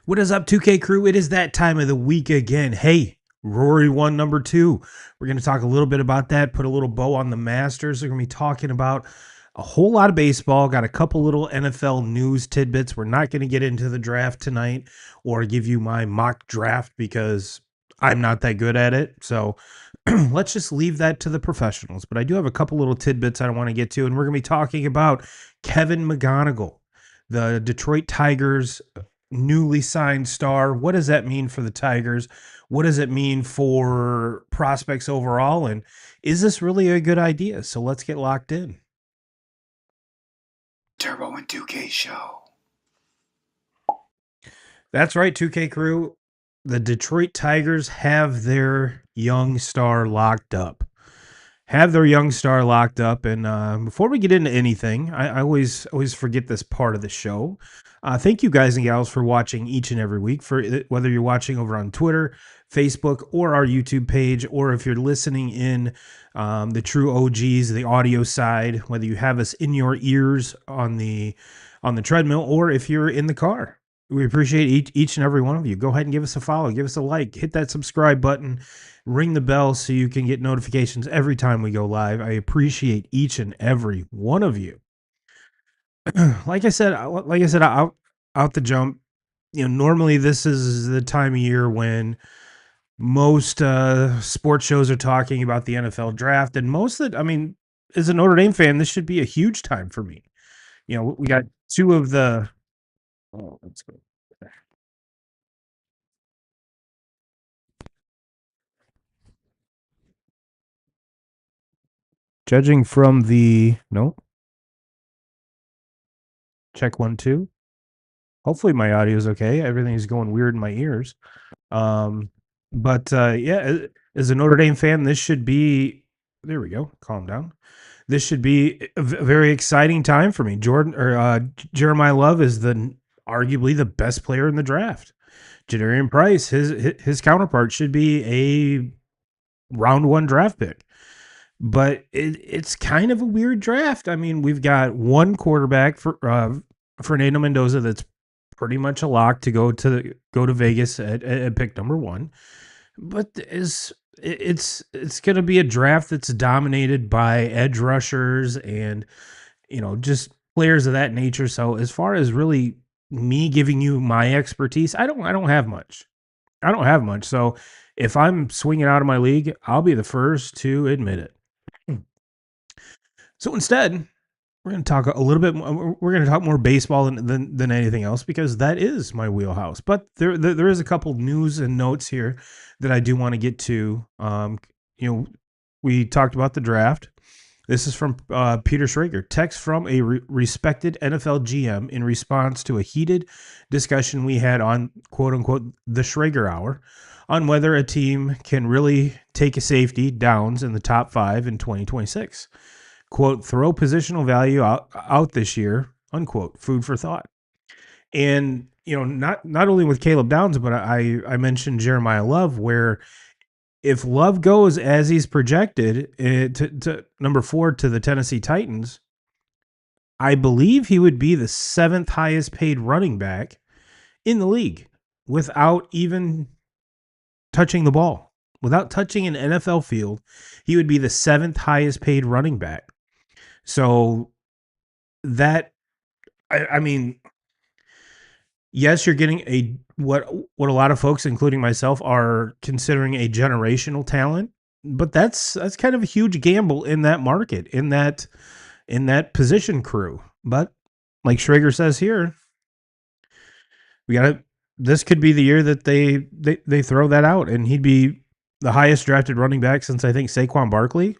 What is up, 2K crew? It is that time of the week again. Hey, Rory won number 2. We're going to talk a little bit about that, put a little bow on the Masters. We're going to be talking about a whole lot of baseball, got a couple little NFL news tidbits. We're not going to get into the draft tonight or give you my mock draft because I'm not that good at it. So let's just leave that to the professionals. But I do have a couple little tidbits I want to get to, and we're going to be talking about Kevin McGonigle, the Detroit Tigers newly signed star. What does that mean for the Tigers? What does it mean for prospects overall? And is this really a good idea? So let's get locked in. Turbo and 2K show. That's right, 2K crew. The Detroit Tigers have their young star locked up. And before we get into anything, I always forget this part of the show. Thank you guys and gals for watching each and every week. For whether you're watching over on Twitter, Facebook, or our YouTube page, or if you're listening in the true OGs, the audio side, whether you have us in your ears on the treadmill, or if you're in the car. We appreciate each and every one of you. Go ahead and give us a follow, give us a like, hit that subscribe button, ring the bell so you can get notifications every time we go live. I appreciate each and every one of you. like I said, out the jump. Normally this is the time of year when most sports shows are talking about the NFL draft, and most of it. I mean, as a Notre Dame fan, this should be a huge time for me. We got two of the. Oh, let's go. Judging from the check 1 2. Hopefully my audio is okay. Everything's going weird in my ears. But yeah, as a Notre Dame fan, this should be. There we go. Calm down. This should be a very exciting time for me. Jeremiah Love is arguably the best player in the draft. Jadarian Price, his counterpart, should be a round 1 draft pick. But it's kind of a weird draft. I mean, we've got one quarterback for Fernando Mendoza that's pretty much a lock to go to Vegas at pick number 1. But it's going to be a draft that's dominated by edge rushers and just players of that nature. So as far as really me giving you my expertise, I don't have much. So if I'm swinging out of my league, I'll be the first to admit it. So instead, we're going to talk a little bit. We're going to talk more baseball than anything else because that is my wheelhouse. But there is a couple news and notes here that I do want to get to. We talked about the draft. This is from Peter Schrager. Text from a respected NFL GM in response to a heated discussion we had on quote unquote the Schrager Hour on whether a team can really take a safety downs in the top 5 in 2026. Quote, throw positional value out this year, unquote, food for thought. And, not only with Caleb Downs, but I mentioned Jeremiah Love, where if Love goes as he's projected to number 4 to the Tennessee Titans, I believe he would be the 7th highest paid running back in the league without even touching the ball. Without touching an NFL field, he would be the 7th highest paid running back. So that, I mean, yes, you're getting what a lot of folks, including myself, are considering a generational talent, but that's kind of a huge gamble in that market, in that position crew. But like Schrager says here, this could be the year that they throw that out, and he'd be the highest drafted running back since I think Saquon Barkley.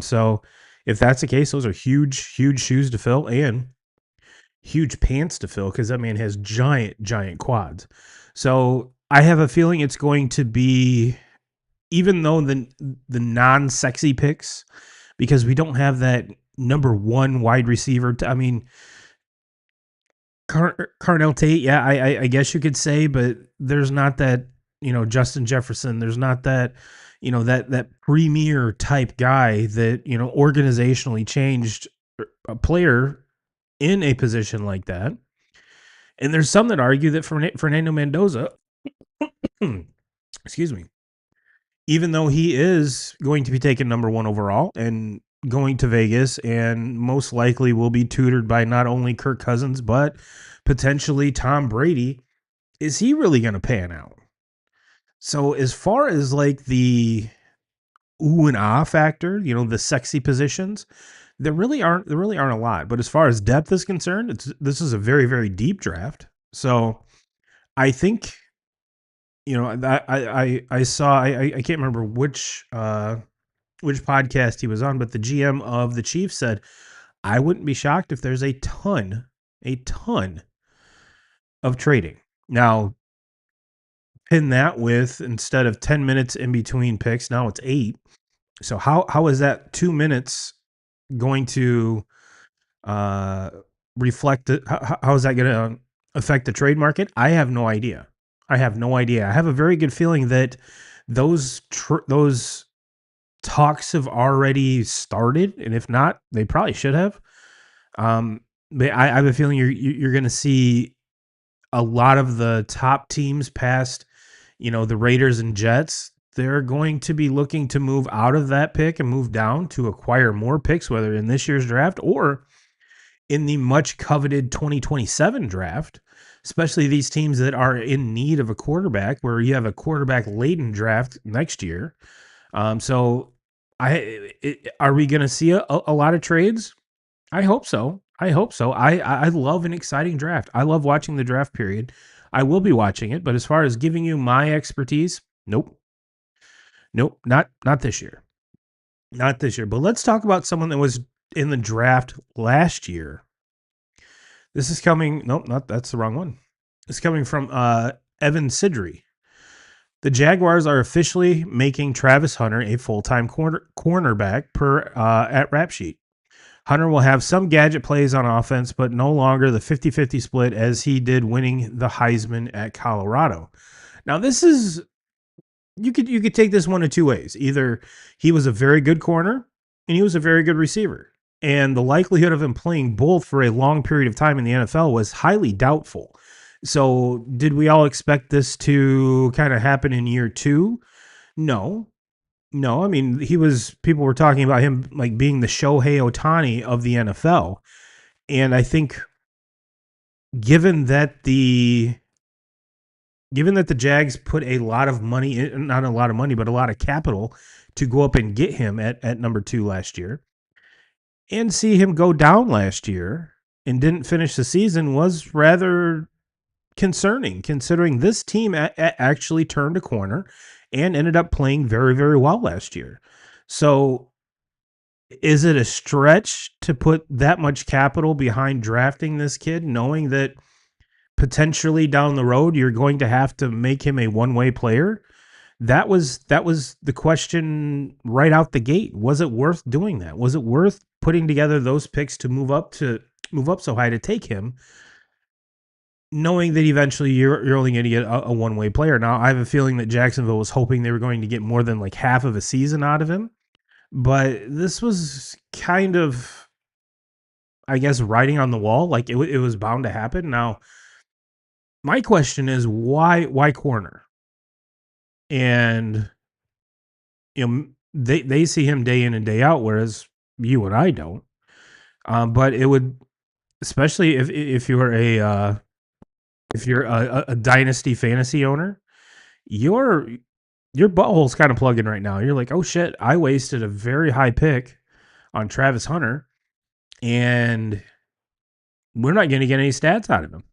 So if that's the case, those are huge shoes to fill and huge pants to fill because that man has giant quads. So I have a feeling it's going to be, even though the non-sexy picks, because we don't have that number 1 wide receiver. I mean, Carnell Tate, yeah, I guess you could say, but there's not that, Justin Jefferson. There's not that, that premier type guy that, organizationally changed a player in a position like that. And there's some that argue that Fernando Mendoza, excuse me, even though he is going to be taken number one overall and going to Vegas and most likely will be tutored by not only Kirk Cousins, but potentially Tom Brady, is he really going to pan out? So, as far as like the ooh and ah factor, the sexy positions, there really aren't a lot. But as far as depth is concerned, this is a very, very deep draft. So I think I saw I can't remember which podcast he was on, but the GM of the Chiefs said, I wouldn't be shocked if there's a ton of trading. Now, pin that with instead of 10 minutes in between picks, now it's 8. So how is that 2 minutes going to uh reflect it? How is that going to affect the trade market? I have no idea. I have no idea. I have a very good feeling that those talks have already started, and if not, they probably should have. But I have a feeling you're going to see a lot of the top teams past, the Raiders and Jets. They're going to be looking to move out of that pick and move down to acquire more picks, whether in this year's draft or in the much coveted 2027 draft, especially these teams that are in need of a quarterback, where you have a quarterback laden draft next year. So are we going to see a lot of trades? I hope so. I hope so. I love an exciting draft. I love watching the draft period. I will be watching it, but as far as giving you my expertise, nope. Nope, not this year. Not this year. But let's talk about someone that was in the draft last year. This is coming. Nope, not that's the wrong one. It's coming from Evan Sidri. The Jaguars are officially making Travis Hunter a full-time cornerback per at Rap Sheet. Hunter will have some gadget plays on offense, but no longer the 50-50 split as he did winning the Heisman at Colorado. Now, this is you could take this one of two ways. Either he was a very good corner and he was a very good receiver. And the likelihood of him playing both for a long period of time in the NFL was highly doubtful. So, did we all expect this to kind of happen in year 2? No. No, I mean, people were talking about him like being the Shohei Ohtani of the NFL. And I think given that the Jags put a lot of money in, not a lot of money, but a lot of capital to go up and get him at number 2 last year, and see him go down last year and didn't finish the season was rather concerning, considering this team actually turned a corner and ended up playing very, very well last year. So is it a stretch to put that much capital behind drafting this kid, knowing that potentially down the road you're going to have to make him a one-way player? That was the question right out the gate. Was it worth doing that? Was it worth putting together those picks to move up so high to take him, knowing that eventually you're only going to get a one-way player? Now, I have a feeling that Jacksonville was hoping they were going to get more than like half of a season out of him, but this was kind of, I guess, writing on the wall. Like it was bound to happen. Now, my question is why corner? And they see him day in and day out, whereas you and I don't. But it would, especially if you're a dynasty fantasy owner, your butthole's kind of plugging right now. You're like, oh shit, I wasted a very high pick on Travis Hunter, and we're not going to get any stats out of him.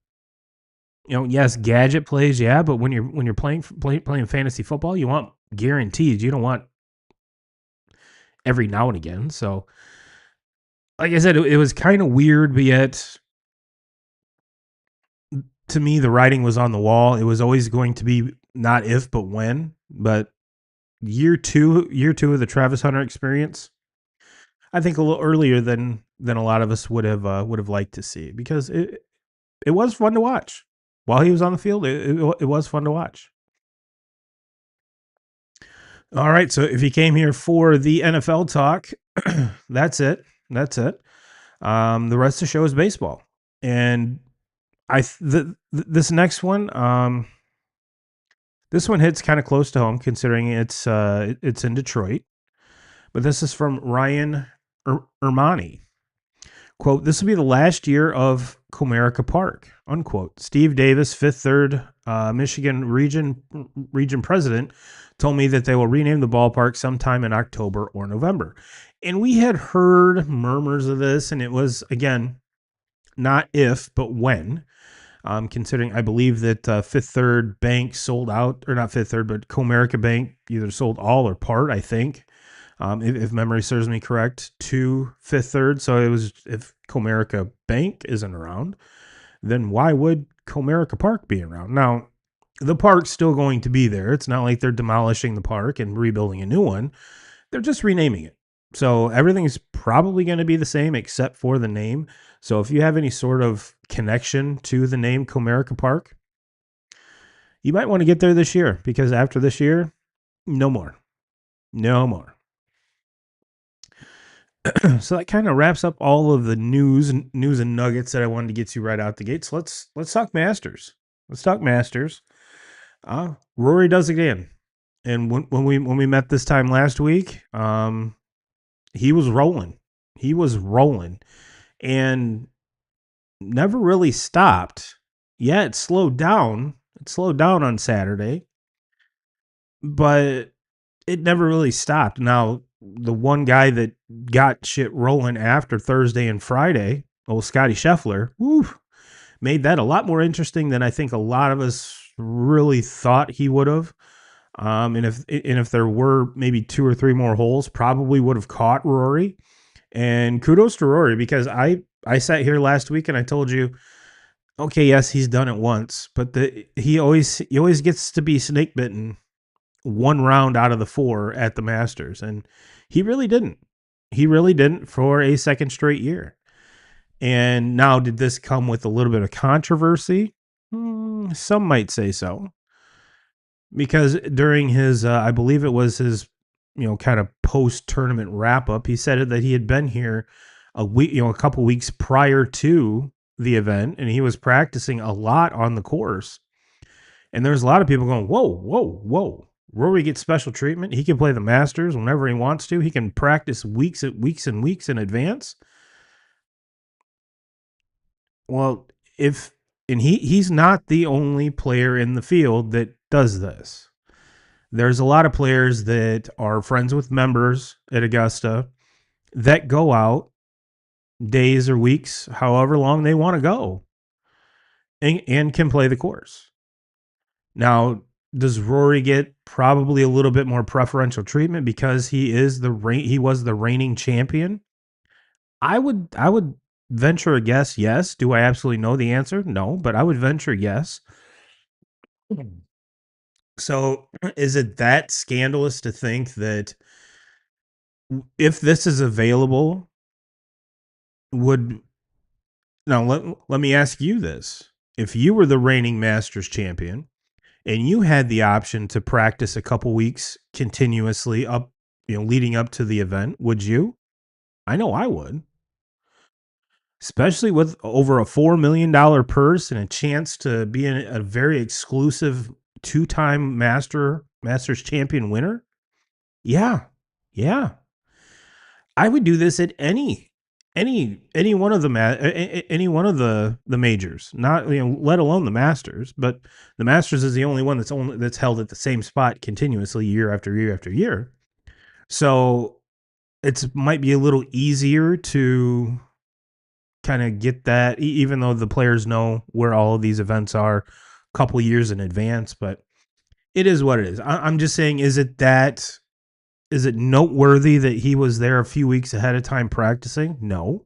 Yes, gadget plays, yeah, but when you're playing fantasy football, you want guarantees. You don't want every now and again. So, like I said, it was kind of weird, but yet to me, the writing was on the wall. It was always going to be not if, but when. But year two of the Travis Hunter experience, I think a little earlier than a lot of us would have liked to see, because it was fun to watch while he was on the field. It was fun to watch. All right, so if you came here for the NFL talk, that's it. That's it. The rest of the show is baseball, and This next one, this one hits kind of close to home considering it's in Detroit. But this is from Ryan Ermani. Quote, this will be the last year of Comerica Park, unquote. Steve Davis, Fifth Third Michigan region president, told me that they will rename the ballpark sometime in October or November. And we had heard murmurs of this, and it was, again, not if, but when. Considering I believe that Fifth Third Bank sold out, or not Fifth Third, but Comerica Bank either sold all or part, I think, if memory serves me correct, to Fifth Third. So it was, if Comerica Bank isn't around, then why would Comerica Park be around? Now, the park's still going to be there. It's not like they're demolishing the park and rebuilding a new one. They're just renaming it. So everything's probably going to be the same except for the name. So if you have any sort of connection to the name Comerica Park, you might want to get there this year, because after this year, no more. No more. So that kind of wraps up all of the news and nuggets that I wanted to get to right out the gates. Let's talk Masters. Let's talk Masters. Rory does it again. And when we met this time last week, he was rolling. He was rolling and never really stopped. Yeah, it slowed down. It slowed down on Saturday, but it never really stopped. Now, the one guy that got shit rolling after Thursday and Friday, old Scotty Scheffler, made that a lot more interesting than I think a lot of us really thought he would have. And if there were maybe 2 or 3 more holes, probably would have caught Rory. And kudos to Rory, because I sat here last week and I told you, okay, yes, he's done it once, but he always gets to be snake bitten one round out of the 4 at the Masters, and he really didn't. He really didn't for a second straight year. And now, did this come with a little bit of controversy? Some might say so, because during his, I believe it was his, kind of post-tournament wrap-up, he said that he had been here a couple weeks prior to the event, and he was practicing a lot on the course. And there's a lot of people going, whoa, whoa, whoa. Rory gets special treatment. He can play the Masters whenever he wants to. He can practice weeks and weeks in advance. Well, he's not the only player in the field that does this. There's a lot of players that are friends with members at Augusta that go out days or weeks, however long they want to go, and can play the course. Now, does Rory get probably a little bit more preferential treatment because he was the reigning champion? I would venture a guess, yes. Do I absolutely know the answer? No, but I would venture yes. So, is it that scandalous to think that if this is available, would now let me ask you this. If you were the reigning Masters champion and you had the option to practice a couple weeks continuously leading up to the event, would you? I know I would. Especially with over a $4 million purse and a chance to be in a very exclusive 2-time Masters champion winner. Yeah. Yeah. I would do this at any one of the any one of the majors, not let alone the Masters, but the Masters is the only one that's held at the same spot continuously year after year after year. So it might be a little easier to kind of get that, even though the players know where all of these events are a couple years in advance, but it is what it is. I'm just saying, is it noteworthy that he was there a few weeks ahead of time practicing? No.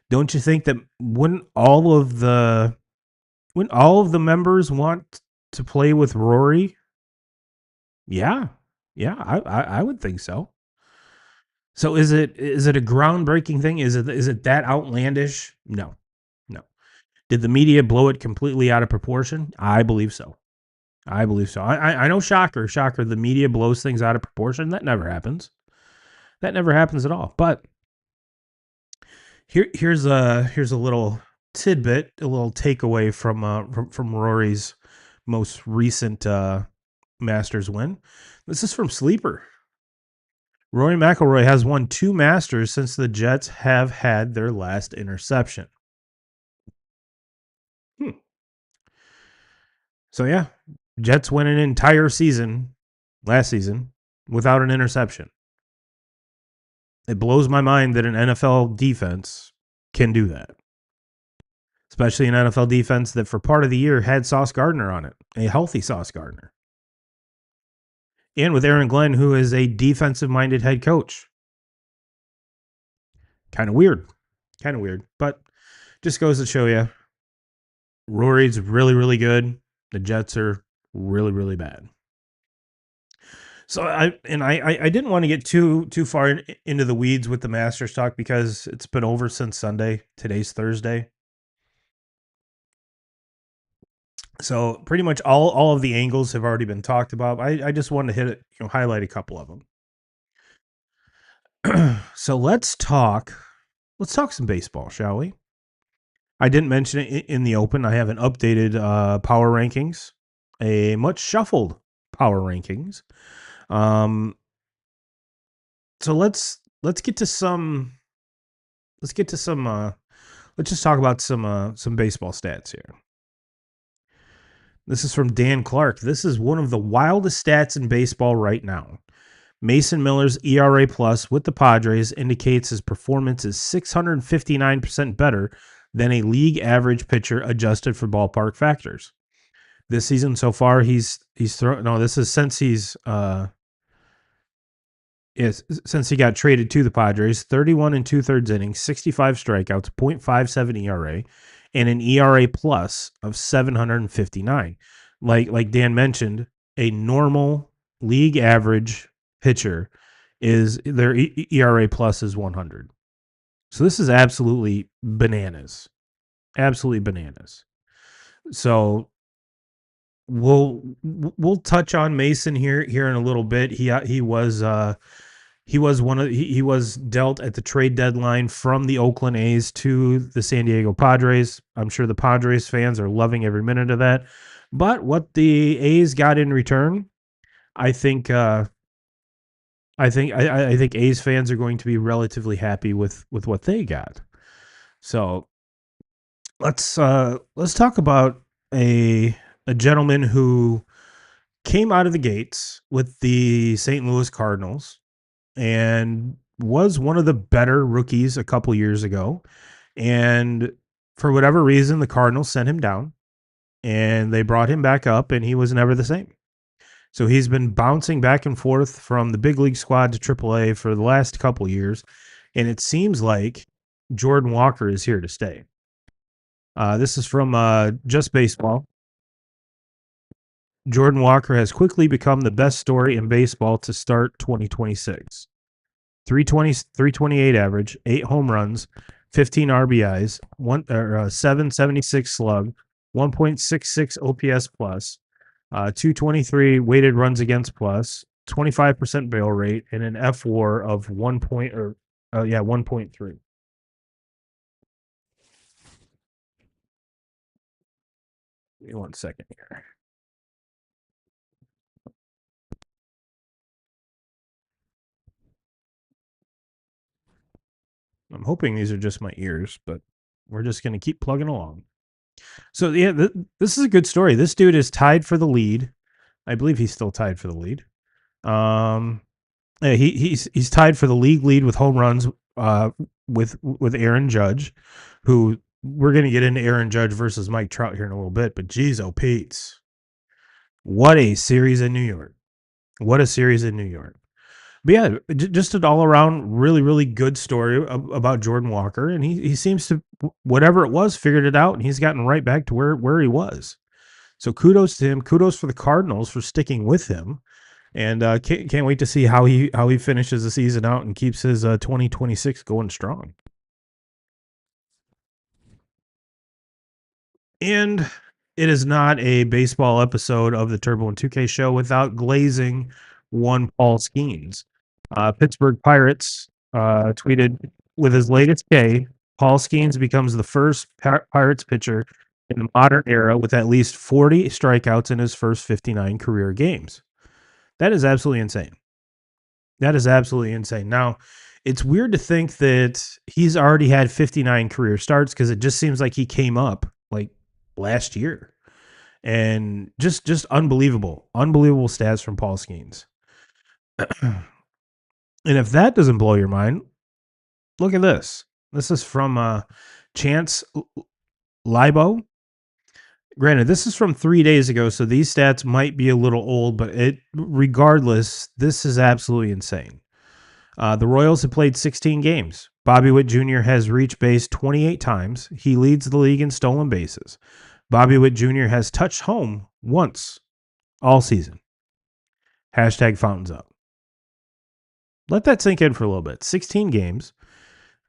Don't you think that wouldn't all of the members want to play with Rory? Yeah. Yeah, I would think so. So is it a groundbreaking thing? Is it that outlandish? No. No. Did the media blow it completely out of proportion? I believe so. I know, shocker, the media blows things out of proportion. That never happens. That never happens at all. But here's a little tidbit, a little takeaway from Rory's most recent Masters win. This is from Sleeper. Rory McIlroy has won 2 Masters since the Jets have had their last interception. Hmm. So yeah, Jets win an entire season last season without an interception. It blows my mind that an NFL defense can do that. Especially an NFL defense that for part of the year had Sauce Gardner on it, a healthy Sauce Gardner. And with Aaron Glenn, who is a defensive minded head coach. Kind of weird. Kind of weird. But just goes to show you Rory's really, really good. The Jets are really, really bad. So I didn't want to get too far into the weeds with the Masters talk because it's been over since Sunday. Today's Thursday. So pretty much all of the angles have already been talked about. I just wanted to hit it, highlight a couple of them. So let's talk some baseball, shall we? I didn't mention it in the open. I have an updated power rankings, a much shuffled power rankings. So let's get to some let's just talk about some baseball stats here. This is from Dan Clark. This is one of the wildest stats in baseball right now. Mason Miller's ERA plus with the Padres indicates his performance is 659% better than a league average pitcher adjusted for ballpark factors. This season so far, he's thrown. No, this is since since he got traded to the Padres. 31 and 2/3 innings, 65 strikeouts, 0.57 ERA, and an ERA plus of 759. Like Dan mentioned, a normal league average pitcher is their ERA plus is 100. So this is absolutely bananas. Absolutely bananas. So we'll touch on Mason here in a little bit. He was he was dealt at the trade deadline from the Oakland A's to the San Diego Padres. I'm sure the Padres fans are loving every minute of that. But what the A's got in return, I think I think A's fans are going to be relatively happy with what they got. So let's talk about a gentleman who came out of the gates with the St. Louis Cardinals and was one of the better rookies a couple years ago. And for whatever reason, the Cardinals sent him down and they brought him back up, and he was never the same. So he's been bouncing back and forth from the big league squad to AAA for the last couple years. And it seems like Jordan Walker is here to stay. This is from Just Baseball. Jordan Walker has quickly become the best story in baseball to start 2026. 328 average, 8 home runs, 15 RBIs, 776 slug, 1.66 OPS plus, 223 weighted runs against plus, 25% barrel rate, and an F WAR of 1.3. Give me 1 second here. I'm hoping these are just my ears, but we're just going to keep plugging along. So yeah, this is a good story. This dude is tied for the lead. I believe he's still tied for the lead. Yeah, he's tied for the league lead with home runs with Aaron Judge, who we're going to get into Aaron Judge versus Mike Trout here in a little bit. But geez, oh Pete's, what a series in New York! What a series in New York! But yeah, just an all around really, really good story about Jordan Walker. And he seems to, whatever it was, figured it out. And he's gotten right back to where he was. So kudos to him. Kudos for the Cardinals for sticking with him. And can't wait to see how he finishes the season out and keeps his 2026 going strong. And it is not a baseball episode of the Turbo and 2K show without glazing one Paul Skeens. Pittsburgh Pirates tweeted with his latest K, Paul Skeens becomes the first Pirates pitcher in the modern era with at least 40 strikeouts in his first 59 career games. That is absolutely insane. That is absolutely insane. Now, it's weird to think that he's already had 59 career starts because it just seems like he came up like last year. And just unbelievable stats from Paul Skeens. And if that doesn't blow your mind, look at this. This is from Chance Libo. Granted, this is from 3 days ago, so these stats might be a little old, but regardless, this is absolutely insane. The Royals have played 16 games. Bobby Witt Jr. has reached base 28 times. He leads the league in stolen bases. Bobby Witt Jr. has touched home once all season. Hashtag fountains up. Let that sink in for a little bit. 16 games,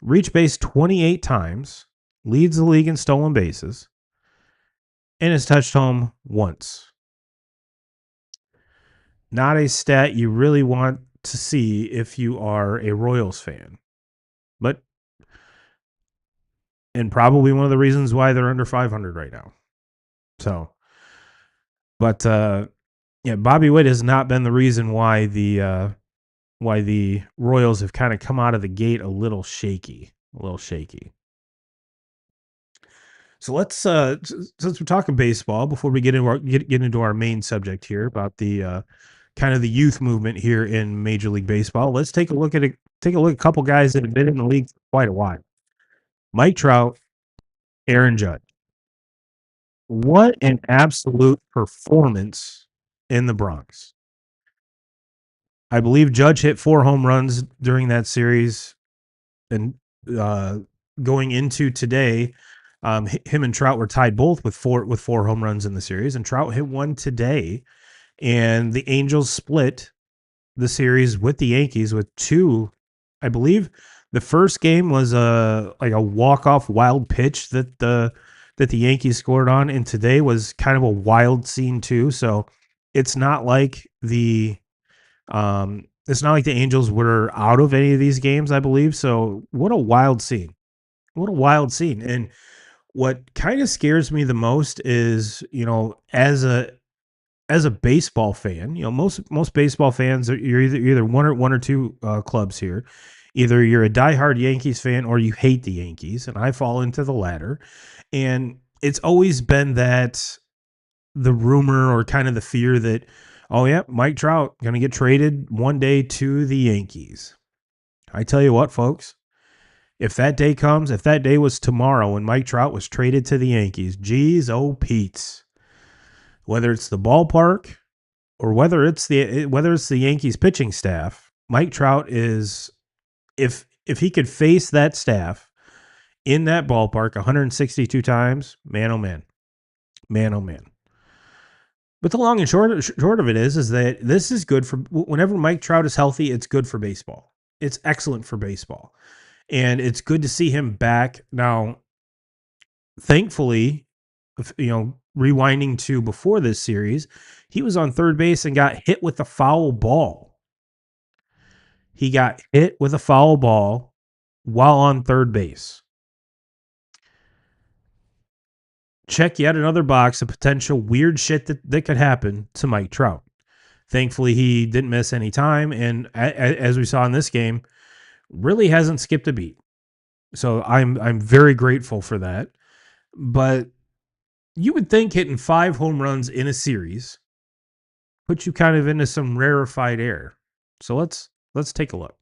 reached base 28 times, leads the league in stolen bases, and has touched home once. Not a stat you really want to see if you are a Royals fan. But, and probably one of the reasons why they're under 500 right now. So, but yeah, Bobby Witt has not been the reason why the Royals have kind of come out of the gate a little shaky. So let's since we're talking baseball, before we get into our main subject here about the kind of the youth movement here in Major League Baseball, let's take a look at a couple guys that have been in the league for quite a while. Mike Trout, Aaron Judge. What an absolute performance in the Bronx. I believe Judge hit 4 home runs during that series, and going into today, him and Trout were tied both with four home runs in the series, and Trout hit one today, and the Angels split the series with the Yankees with 2. I believe the first game was a walk-off wild pitch that the Yankees scored on, and today was kind of a wild scene too. So it's not like the Angels were out of any of these games, I believe. So what a wild scene. And what kind of scares me the most is, as a baseball fan, most baseball fans you're either one or two clubs here. Either you're a diehard Yankees fan or you hate the Yankees, and I fall into the latter. And it's always been that the rumor or kind of the fear that, oh yeah, Mike Trout going to get traded one day to the Yankees. I tell you what, folks, if that day comes, if that day was tomorrow when Mike Trout was traded to the Yankees, geez, oh Pete's. Whether it's the ballpark or whether it's the Yankees pitching staff, Mike Trout is, if he could face that staff in that ballpark 162 times, man, oh man. But the long and short of it is that this is good for whenever Mike Trout is healthy. It's good for baseball. It's excellent for baseball, and it's good to see him back now. Thankfully, rewinding to before this series, he was on third base and got hit with a foul ball. He got hit with a foul ball while on third base. Check yet another box of potential weird shit that could happen to Mike Trout. Thankfully, he didn't miss any time, and as we saw in this game, really hasn't skipped a beat. So I'm very grateful for that. But you would think hitting 5 home runs in a series puts you kind of into some rarefied air. So let's take a look.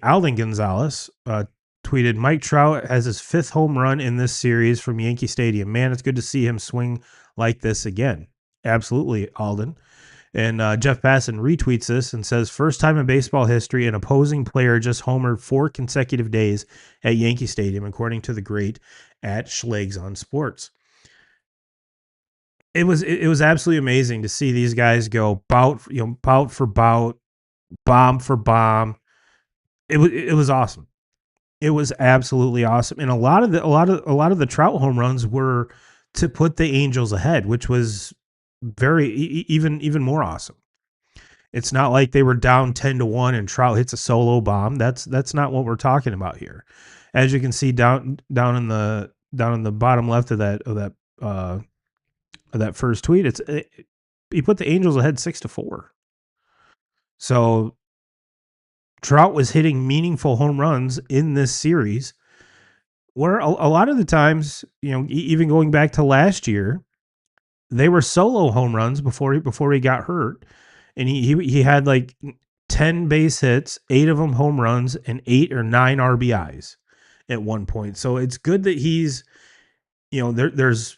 Alden Gonzalez tweeted, Mike Trout has his 5th home run in this series from Yankee Stadium. Man, it's good to see him swing like this again. Absolutely, Alden. And Jeff Passan retweets this and says, first time in baseball history, an opposing player just homered 4 consecutive days at Yankee Stadium, according to the great at Schlegs on Sports. It was absolutely amazing to see these guys go bout for bout, bomb for bomb. It was awesome. It was absolutely awesome. And a lot of the Trout home runs were to put the Angels ahead, which was very even more awesome. It's not like they were down 10-1 and Trout hits a solo bomb. That's not what we're talking about here. As you can see down in the bottom left uh, of that first tweet, he put the Angels ahead 6-4. So Trout was hitting meaningful home runs in this series, where a lot of the times, even going back to last year, they were solo home runs before he got hurt, and he had like 10 base hits, 8 of them home runs, and 8 or 9 RBIs at one point. So it's good that he's, there's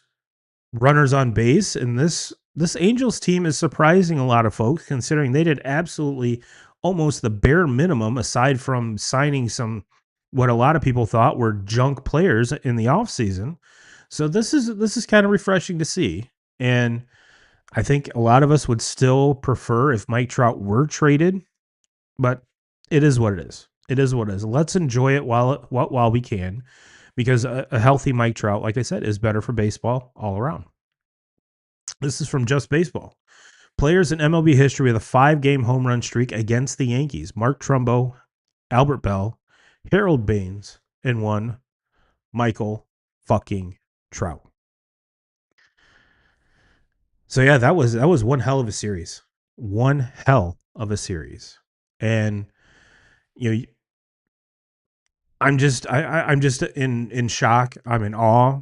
runners on base, and this Angels team is surprising a lot of folks, considering they did absolutely almost the bare minimum aside from signing some what a lot of people thought were junk players in the offseason. So this is kind of refreshing to see. And I think a lot of us would still prefer if Mike Trout were traded, but it is what it is. It is what it is. Let's enjoy it while we can, because a healthy Mike Trout, like I said, is better for baseball all around. This is from Just Baseball. Players in MLB history with a 5-game home run streak against the Yankees: Mark Trumbo, Albert Bell, Harold Baines, and one Michael fucking Trout. So yeah, that was one hell of a series. One hell of a series. And I'm just in shock. I'm in awe.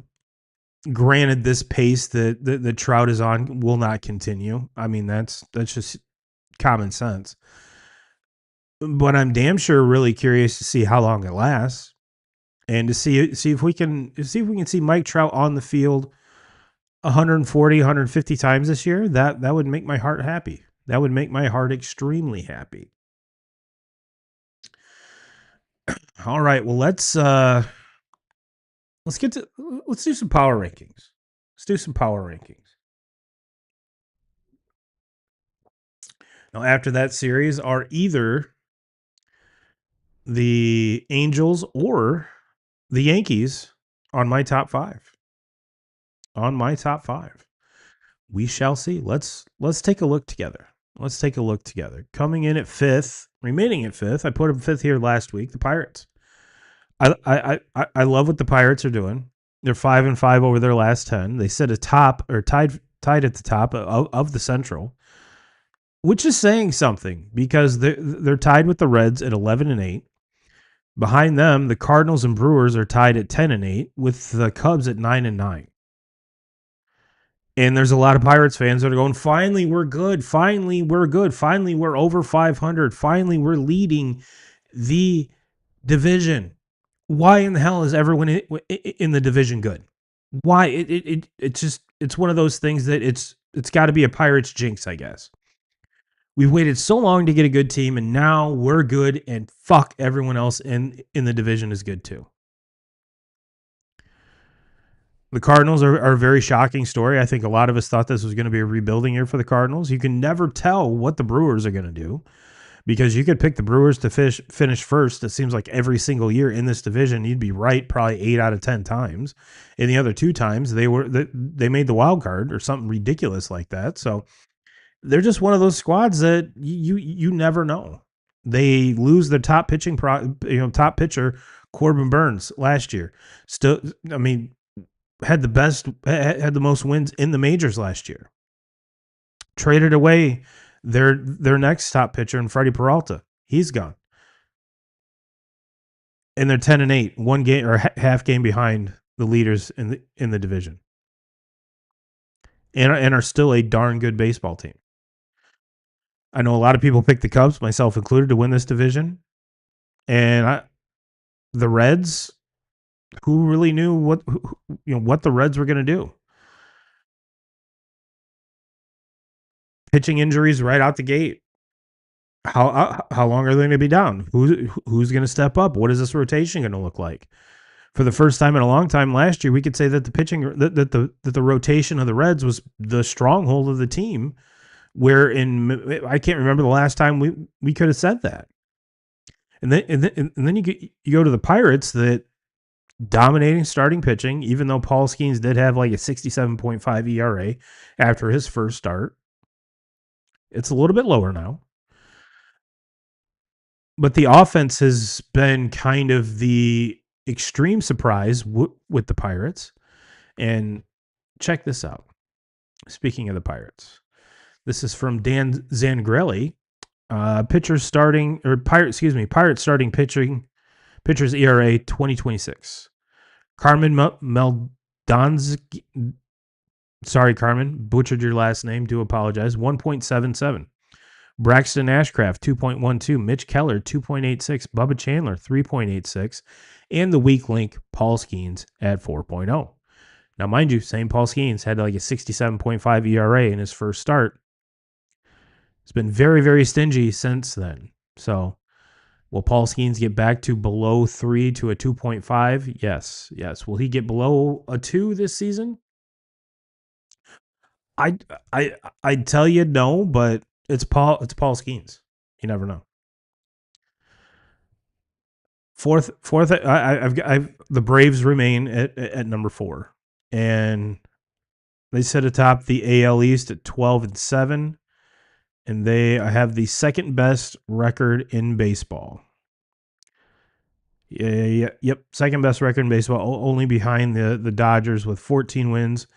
Granted, this pace that the Trout is on will not continue. I mean, that's just common sense. But I'm damn sure really curious to see how long it lasts, and to see if we can see Mike Trout on the field 140, 150 times this year. That would make my heart happy. That would make my heart extremely happy. All right, well let's do some power rankings. Let's do some power rankings. Now, after that series are either the Angels or the Yankees on my top 5. On my top 5. We shall see. Let's take a look together. Let's take a look together. Coming in at 5th, remaining at 5th. I put them 5th here last week. The Pirates. I love what the Pirates are doing. They're 5-5 over their last 10. They sit atop or tied at the top of the Central, which is saying something, because they're tied with the Reds at 11-8. Behind them, the Cardinals and Brewers are tied at 10-8, with the Cubs at 9-9. And there's a lot of Pirates fans that are going, finally, we're good. Finally, we're good. Finally, we're over 500. Finally, we're leading the division. Why in the hell is everyone in the division good? Why? It's one of those things that it's got to be a Pirates jinx, I guess. We've waited so long to get a good team, and now we're good, and fuck, everyone else in the division is good too. The Cardinals are a very shocking story. I think a lot of us thought this was going to be a rebuilding year for the Cardinals. You can never tell what the Brewers are going to do, because you could pick the Brewers to finish first. It seems like every single year in this division, you'd be right probably 8 out of 10 times. And the other 2 times, they made the wild card or something ridiculous like that. So they're just one of those squads that you never know. They lose their top top pitcher, Corbin Burns, last year. Still, I mean, had the most wins in the majors last year. Traded away their next top pitcher, and Freddie Peralta. He's gone. And they're 10-8, one game or half game behind the leaders in the division. And are still a darn good baseball team. I know a lot of people picked the Cubs, myself included, to win this division. And the Reds, who really knew what the Reds were going to do? Pitching injuries right out the gate. How long are they going to be down? Who's going to step up? What is this rotation going to look like? For the first time in a long time last year, we could say that the rotation of the Reds was the stronghold of the team. Where I can't remember the last time we could have said that. And then you go to the Pirates, that dominating starting pitching, even though Paul Skeens did have like a 67.5 ERA after his first start. It's a little bit lower now. But the offense has been kind of the extreme surprise with the Pirates. And check this out. Speaking of the Pirates, this is from Dan Zangrelli. Pitchers starting or Pirates starting pitchers ERA 2026. Carmen Meldonski. Sorry, Carmen, butchered your last name. Do apologize. 1.77. Braxton Ashcraft 2.12. Mitch Keller 2.86. Bubba Chandler 3.86. And the weak link Paul Skeens at 4.0. Now, mind you, same Paul Skeens had like a 67.5 ERA in his first start. It's been very, very stingy since then. So, will Paul Skeens get back to below 3 to a 2.5? Yes, yes. Will he get below a 2 this season? I I'd tell you no, but it's Paul Skeens. You never know. Fourth. I've the Braves remain at number 4, and they sit atop the AL East at 12-7, and they have the second best record in baseball. Yep, second best record in baseball, only behind the Dodgers with 14 wins.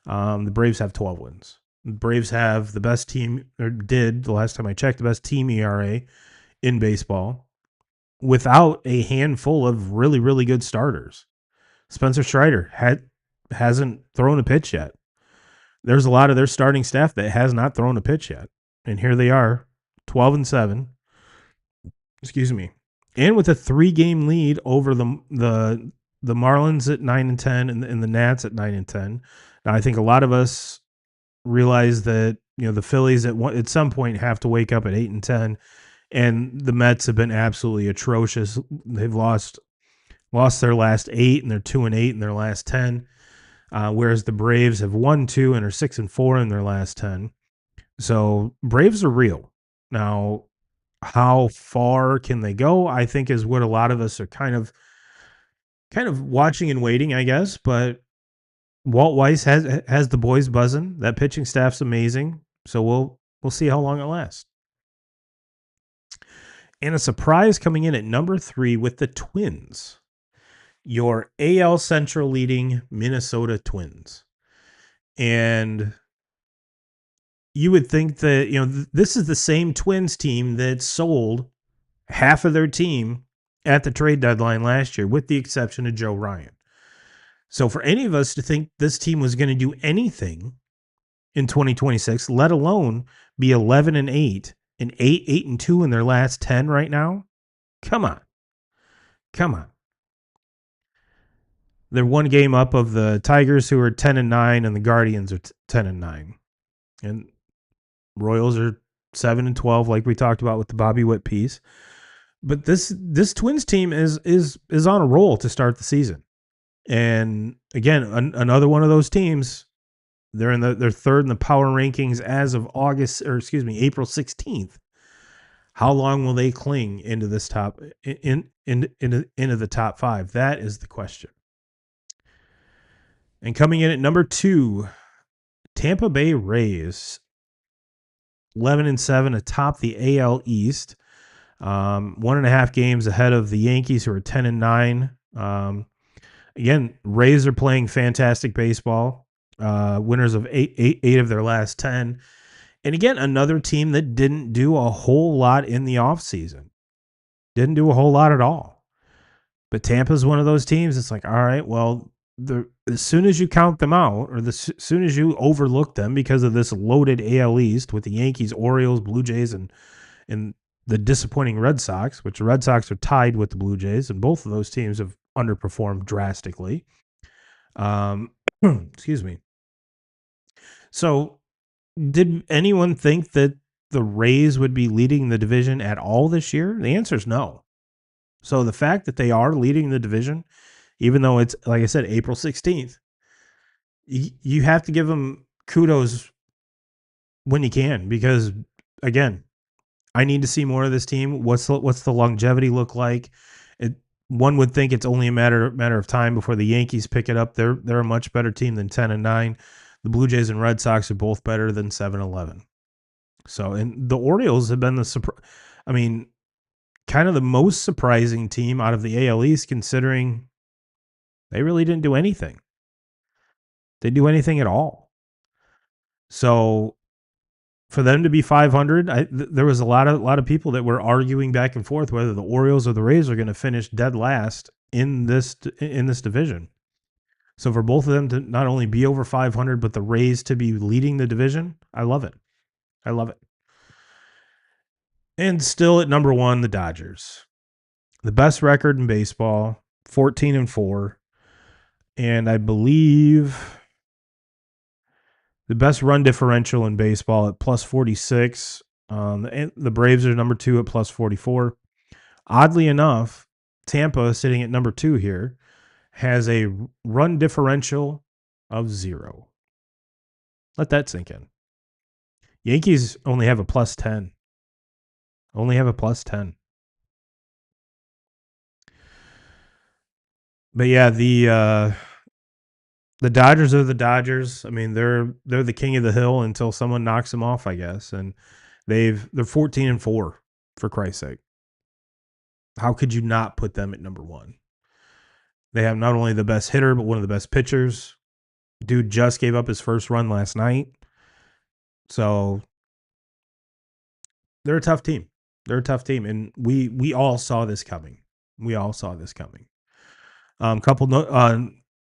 The Braves have 12 wins. The Braves have the best team, or did the last time I checked, the best team ERA in baseball, without a handful of really, really good starters. Spencer Strider hasn't thrown a pitch yet. There's a lot of their starting staff that has not thrown a pitch yet. And here they are, 12-7. Excuse me. And with a 3-game lead over the Marlins at 9-10 and the Nats at 9-10. Now, I think a lot of us realize that, the Phillies at some point have to wake up at 8-10, and the Mets have been absolutely atrocious. They've lost their last 8, and they're 2-8 in their last 10. Whereas the Braves have won 2 and are 6-4 in their last 10. So Braves are real. Now, how far can they go? I think is what a lot of us are kind of watching and waiting, I guess. But Walt Weiss has the boys buzzing. That pitching staff's amazing. So we'll see how long it lasts. And a surprise coming in at number 3 with the Twins, your AL Central leading Minnesota Twins. And you would think that, this is the same Twins team that sold half of their team at the trade deadline last year, with the exception of Joe Ryan. So for any of us to think this team was going to do anything in 2026, let alone be 11-8 and 8-2 in their last 10 right now, come on. They're one game up of the Tigers, who are 10-9, and the Guardians are 10-9. And Royals are 7-12, like we talked about with the Bobby Witt piece. But this Twins team is on a roll to start the season. And again, another one of those teams. They're third in the power rankings as of April 16th. How long will they cling into this into the top 5? That is the question. And coming in at number 2, Tampa Bay Rays, 11-7 atop the AL East. 1.5 games ahead of the Yankees, who are 10-9. Again, Rays are playing fantastic baseball. Winners of eight of their last 10. And again, another team that didn't do a whole lot in the offseason. Didn't do a whole lot at all. But Tampa's one of those teams. It's like, all right, well, as soon as you count them out, or as soon as you overlook them because of this loaded AL East with the Yankees, Orioles, Blue Jays, and the disappointing Red Sox, which the Red Sox are tied with the Blue Jays, and both of those teams have underperformed drastically. Excuse me. So, did anyone think that the Rays would be leading the division at all this year? The answer is no. So the fact that they are leading the division, even though it's, like I said, April 16th, you have to give them kudos when you can, because, again, I need to see more of this team. What's the longevity look like? One would think it's only a matter of time before the Yankees pick it up. They're a much better team than 10-9. The Blue Jays and Red Sox are both better than 7-11. So, and the Orioles have been the surprise. I mean, kind of the most surprising team out of the AL East, considering they really didn't do anything. They didn't do anything at all. So for them to be 500, there was a lot of people that were arguing back and forth whether the Orioles or the Rays are going to finish dead last in this division. So for both of them to not only be over 500, but the Rays to be leading the division, I love it. I love it. And still at number one, the Dodgers, the best record in baseball, 14-4, and I believe the best run differential in baseball at plus 46. The Braves are number two at plus 44. Oddly enough, Tampa, sitting at number two here, has a run differential of 0. Let that sink in. Yankees only have a plus 10. Only have a plus 10. But yeah, the Dodgers are the Dodgers. I mean, they're the king of the hill until someone knocks them off, I guess. And they're 14-4, for Christ's sake. How could you not put them at number one? They have not only the best hitter, but one of the best pitchers. Dude just gave up his first run last night. So they're a tough team. They're a tough team. And we all saw this coming. We all saw this coming. Couple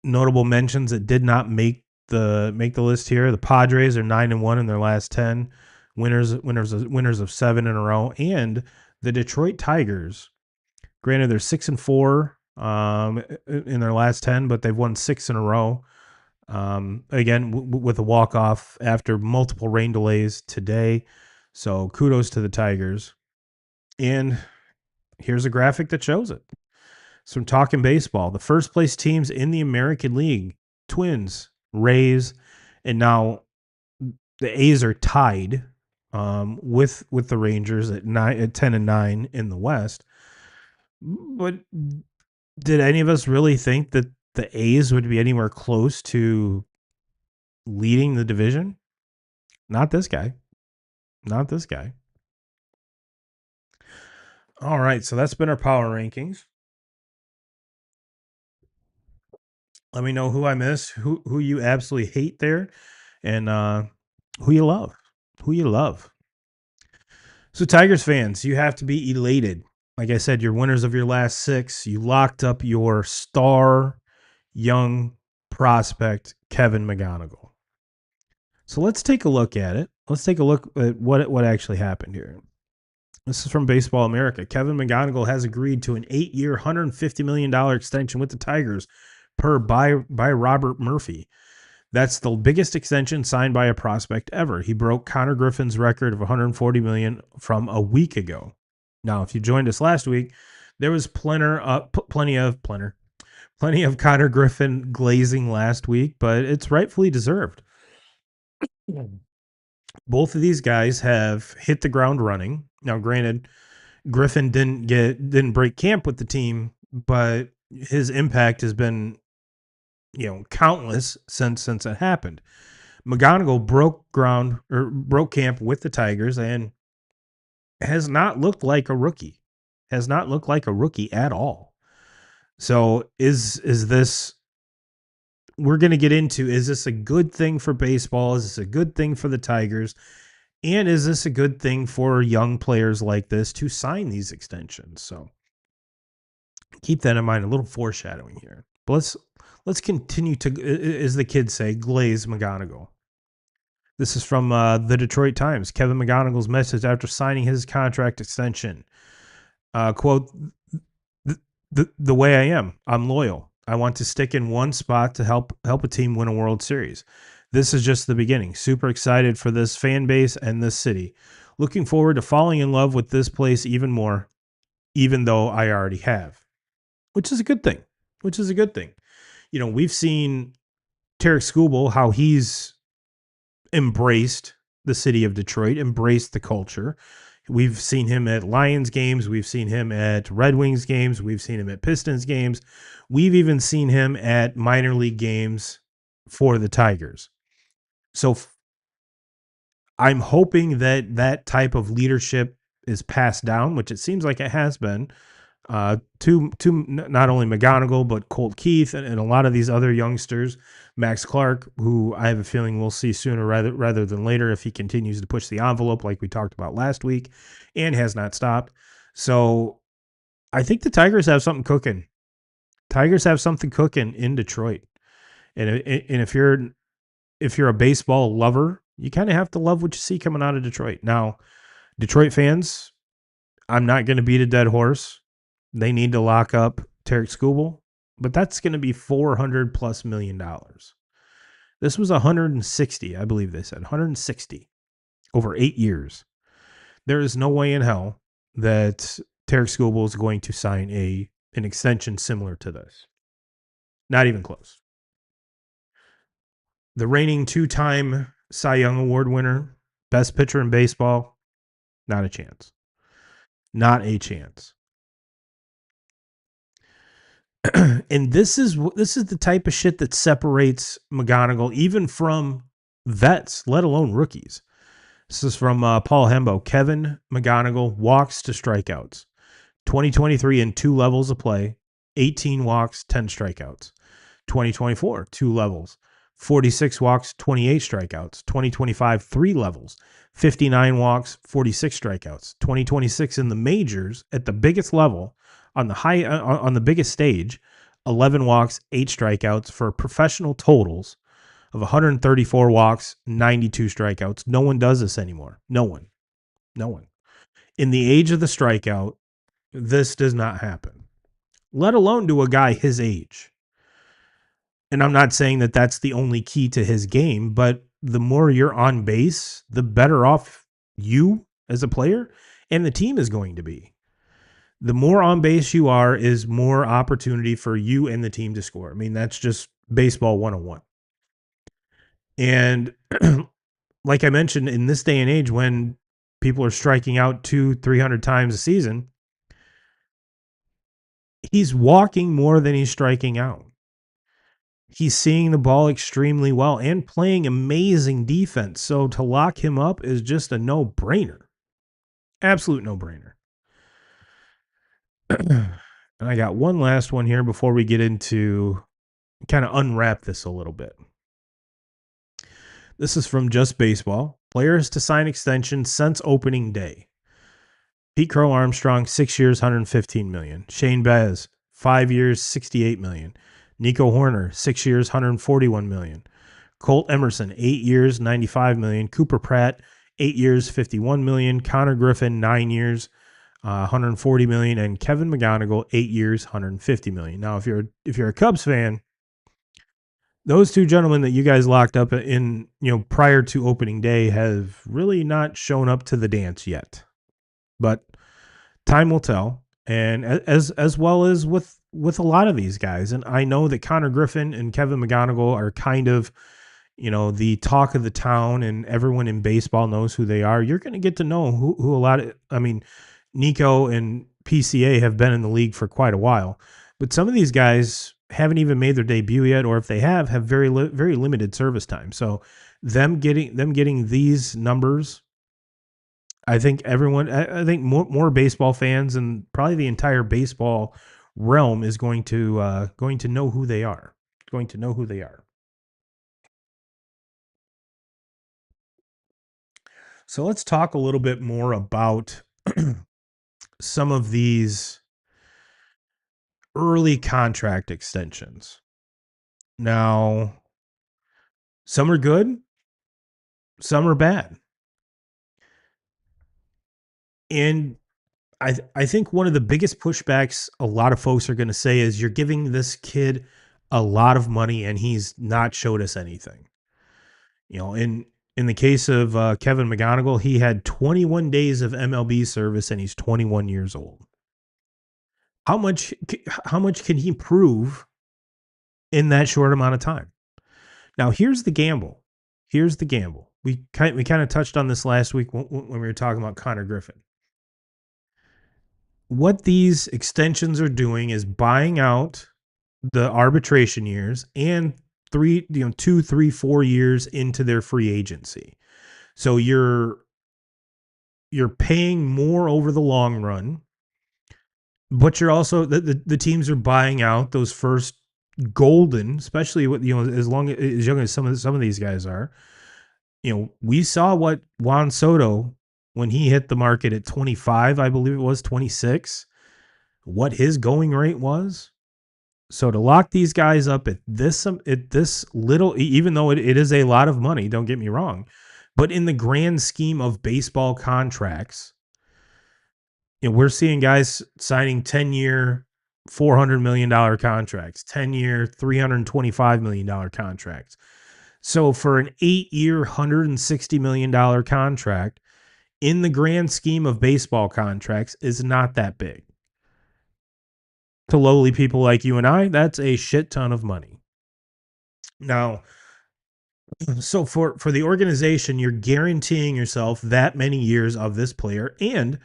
notable mentions that did not make the list here. The Padres are 9-1 in their last 10, winners of 7 in a row, and the Detroit Tigers. Granted, they're 6-4 in their last 10, but they've won 6 in a row. Again, with a walk-off after multiple rain delays today. So kudos to the Tigers. And here's a graphic that shows it. So I'm talking baseball. The first place teams in the American League, Twins, Rays, and now the A's are tied with the Rangers at 10-9 in the West. But did any of us really think that the A's would be anywhere close to leading the division? Not this guy. Not this guy. All right, so that's been our power rankings. Let me know who I missed, who you absolutely hate there, and who you love. Who you love. So Tigers fans, you have to be elated. Like I said, you're winners of your last 6. You locked up your star young prospect, Kevin McGonigle. So let's take a look at it. Let's take a look at what actually happened here. This is from Baseball America. Kevin McGonigle has agreed to an 8-year, $150 million extension with the Tigers by Robert Murphy. That's the biggest extension signed by a prospect ever. He broke Connor Griffin's record of $140 million from a week ago. Now, if you joined us last week, there was plenty of Connor Griffin glazing last week, but it's rightfully deserved. Both of these guys have hit the ground running. Now, granted, Griffin didn't break camp with the team, but his impact has been, countless since it happened. McGonigle broke camp with the Tigers and has not looked like a rookie. Has not looked like a rookie at all. So is this, we're going to get into, is this a good thing for baseball? Is this a good thing for the Tigers? And is this a good thing for young players like this to sign these extensions? So keep that in mind, a little foreshadowing here. But let's continue to, as the kids say, glaze McGonigle. This is from the Detroit Times. Kevin McGonigle's message after signing his contract extension. Quote, the way I am, I'm loyal. I want to stick in one spot to help a team win a World Series. This is just the beginning. Super excited for this fan base and this city. Looking forward to falling in love with this place even more, even though I already have. Which is a good thing. We've seen Tarek Skubal, how he's embraced the city of Detroit, embraced the culture. We've seen him at Lions games. We've seen him at Red Wings games. We've seen him at Pistons games. We've even seen him at minor league games for the Tigers. So I'm hoping that type of leadership is passed down, which it seems like it has been, to not only McGonigle but Colt Keith and a lot of these other youngsters, Max Clark, who I have a feeling we'll see sooner rather than later if he continues to push the envelope like we talked about last week, and has not stopped. So I think the Tigers have something cooking. Tigers have something cooking in Detroit, and if you're a baseball lover, you kind of have to love what you see coming out of Detroit. Now, Detroit fans, I'm not going to beat a dead horse. They need to lock up Tarek Skubal, but that's going to be $400+ million. This was 160, I believe they said 160 over 8 years. There is no way in hell that Tarek Skubal is going to sign an extension similar to this. Not even close. The reigning two-time Cy Young Award winner, best pitcher in baseball, not a chance. Not a chance. And this is the type of shit that separates McGonigle even from vets, let alone rookies. This is from Paul Hembo. Kevin McGonigle walks to strikeouts. 2023 in 2 levels of play, 18 walks, 10 strikeouts. 2024, 2 levels, 46 walks, 28 strikeouts. 2025, 3 levels, 59 walks, 46 strikeouts. 2026 in the majors at the biggest level on the biggest stage, 11 walks, 8 strikeouts for professional totals of 134 walks, 92 strikeouts. No one does this anymore. No one. No one. In the age of the strikeout, this does not happen, let alone to a guy his age. And I'm not saying that that's the only key to his game, but the more you're on base, the better off you as a player and the team is going to be. The more on base you are is more opportunity for you and the team to score. I mean, that's just baseball 101. And like I mentioned, in this day and age when people are striking out 200-300 times a season, he's walking more than he's striking out. He's seeing the ball extremely well and playing amazing defense. So to lock him up is just a no-brainer. Absolute no-brainer. And I got one last one here before we get into kind of unwrap this a little bit. This is from Just Baseball. Players to sign extensions since opening day. Pete Crow Armstrong, 6 years, $115 million. Shane Baz, 5 years, $68 million. Nico Horner, 6 years, $141 million. Colt Emerson, 8 years, $95 million. Cooper Pratt, 8 years, $51 million. Connor Griffin, 9 years, $140 million. And Kevin McGonigle, 8 years, $150 million. Now, if you're a Cubs fan, those two gentlemen that you guys locked up in, prior to opening day have really not shown up to the dance yet. But time will tell, and as well as with a lot of these guys. And I know that Connor Griffin and Kevin McGonigle are kind of, the talk of the town, and everyone in baseball knows who they are. You're going to get to know who a lot of, Nico and PCA have been in the league for quite a while, but some of these guys haven't even made their debut yet, or if they have very limited service time. So them getting these numbers, I think more baseball fans and probably the entire baseball realm is going to know who they are. Going to know who they are. So let's talk a little bit more about some of these early contract extensions. Now, some are good, some are bad. And I think one of the biggest pushbacks a lot of folks are going to say is you're giving this kid a lot of money and he's not showed us anything. In the case of Kevin McGonigle, he had 21 days of MLB service and he's 21 years old. How much can he prove in that short amount of time? Now, here's the gamble. We kind of touched on this last week when we were talking about Connor Griffin. What these extensions are doing is buying out the arbitration years and 2, 3, 4 years into their free agency. So you're you're paying more over the long run, but you're also the teams are buying out those first golden, especially with as young as some of these guys are. We saw what Juan Soto when he hit the market at 25, I believe it was 26, what his going rate was. So to lock these guys up at this little, even though it is a lot of money, don't get me wrong, but in the grand scheme of baseball contracts, we're seeing guys signing 10-year, $400 million contracts, 10-year, $325 million contracts. So for an 8-year, $160 million contract, in the grand scheme of baseball contracts, is not that big. To lowly people like you and I, that's a shit ton of money. Now, so for the organization, you're guaranteeing yourself that many years of this player, and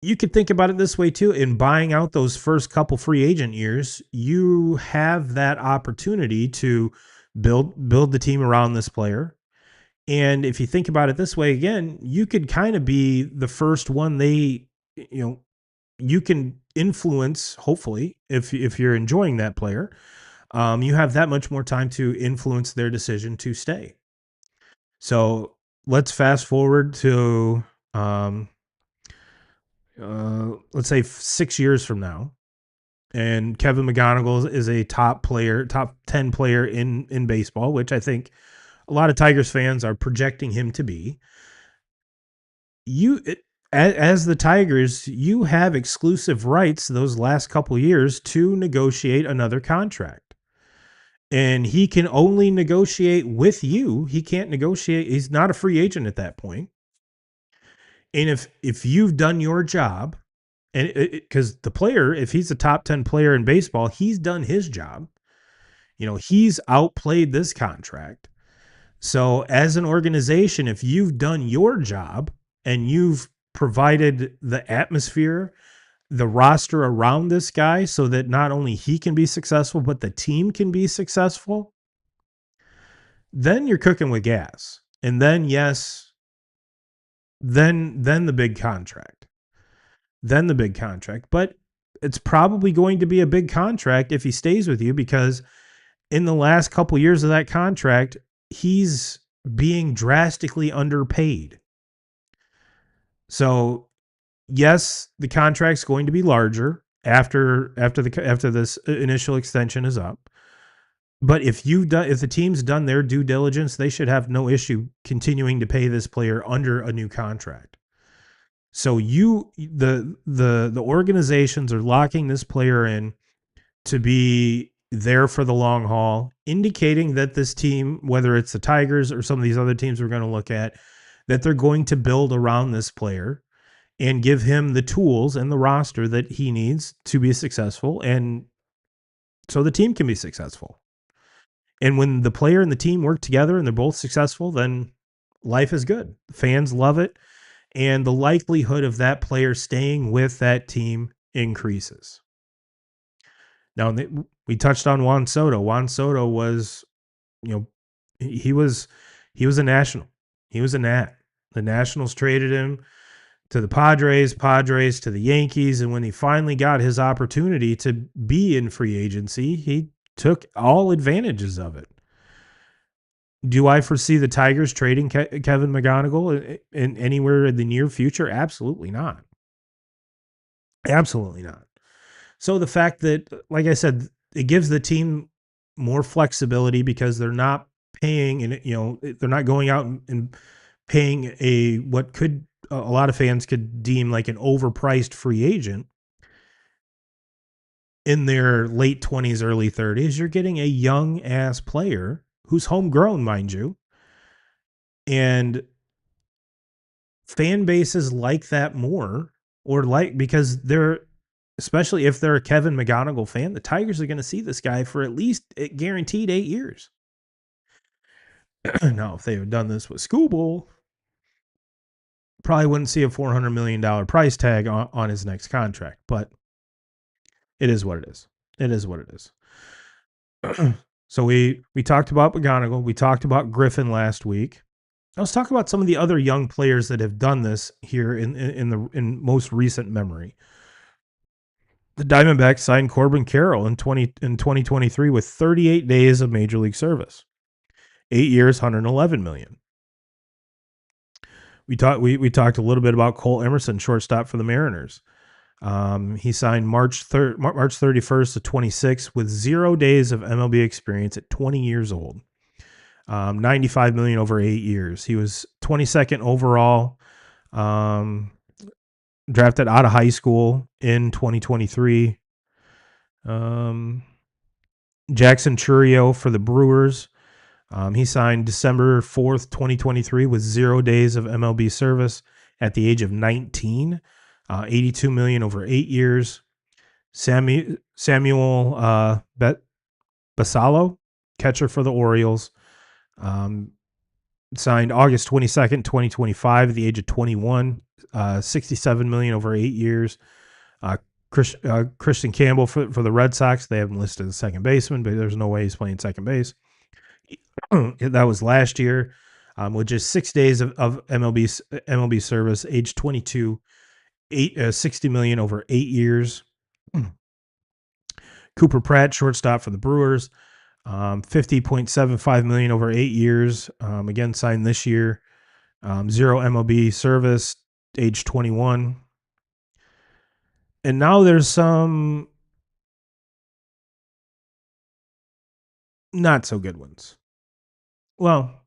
you could think about it this way too. In buying out those first couple free agent years, you have that opportunity to build the team around this player. And if you think about it this way again, you could kind of be the first one you can influence, hopefully, if you're enjoying that player. You have that much more time to influence their decision to stay. So let's fast forward to, um, let's say 6 years from now, and Kevin McGonigle is a top 10 player in baseball, which I think a lot of Tigers fans are projecting him to be. You as the Tigers, you have exclusive rights those last couple years to negotiate another contract. And he can only negotiate with you. He can't negotiate. He's not a free agent at that point. And if you've done your job, and because the player, if he's a top 10 player in baseball, he's done his job. He's outplayed this contract. So as an organization, if you've done your job and you've provided the atmosphere, the roster around this guy so that not only he can be successful, but the team can be successful, then you're cooking with gas. And then, yes, then the big contract. Then the big contract. But it's probably going to be a big contract if he stays with you, because in the last couple years of that contract, he's being drastically underpaid. So, yes, the contract's going to be larger after this initial extension is up. But if the team's done their due diligence, they should have no issue continuing to pay this player under a new contract. So the organizations are locking this player in to be there for the long haul, indicating that this team, whether it's the Tigers or some of these other teams we're going to look at, that they're going to build around this player and give him the tools and the roster that he needs to be successful, and so the team can be successful. And when the player and the team work together and they're both successful, then life is good. Fans love it. And the likelihood of that player staying with that team increases. Now, we touched on Juan Soto. Juan Soto was, he was a national. He was a Nat. The Nationals traded him to the Padres to the Yankees. And when he finally got his opportunity to be in free agency, he took all advantages of it. Do I foresee the Tigers trading Kevin McGonigle in anywhere in the near future? Absolutely not. Absolutely not. So the fact that, like I said, it gives the team more flexibility because they're not paying, and they're not going out and paying what could a lot of fans could deem like an overpriced free agent in their late 20s, early 30s. You're getting a young ass player who's homegrown, mind you. And fan bases like that more, because they're, especially if they're a Kevin McGonigle fan, the Tigers are going to see this guy for at least guaranteed 8 years. Now, if they had done this with Skubal, probably wouldn't see a $400 million price tag on his next contract, but it is what it is. It is what it is. So we talked about McGonigle. We talked about Griffin last week. Let's talk about some of the other young players that have done this here in most recent memory. The Diamondbacks signed Corbin Carroll in 2023 with 38 days of major league service. 8 years, 111 million. We talked a little bit about Cole Emerson, shortstop for the Mariners. He signed March 31st to 26 with 0 days of MLB experience at 20 years old. 95 million over 8 years. He was 22nd overall, drafted out of high school in 2023. Jackson Churio for the Brewers. He signed December 4th, 2023 with 0 days of MLB service at the age of 19. 82 million over 8 years. Samuel Basallo, catcher for the Orioles. Signed August 22nd, 2025 at the age of 21. 67 million over 8 years. Christian Campbell for the Red Sox. They have him listed as second baseman, but there's no way he's playing second base. That was last year, with just 6 days of MLB service, age 22, 60 million over 8 years. Cooper Pratt, shortstop for the Brewers, 50.75 million over 8 years. Again, signed this year. 0 MLB service, age 21. And now there's some not so good ones. Well,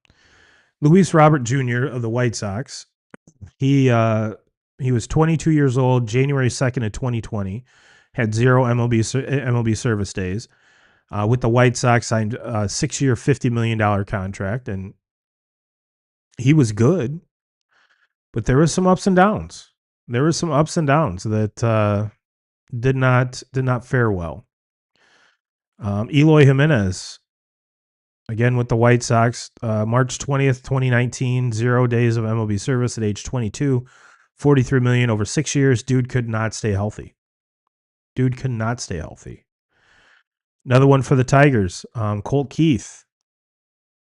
Luis Robert Jr. of the White Sox. He was 22 years old, January 2nd of 2020. Had 0 MLB service days. With the White Sox, signed a 6-year, $50 million contract, and he was good. But there was some ups and downs. There were some ups and downs that did not fare well. Eloy Jimenez, again with the White Sox, March 20th, 2019, 0 days of MLB service at age 22, 43 million over 6 years. Dude could not stay healthy. Another one for the Tigers, Colt Keith,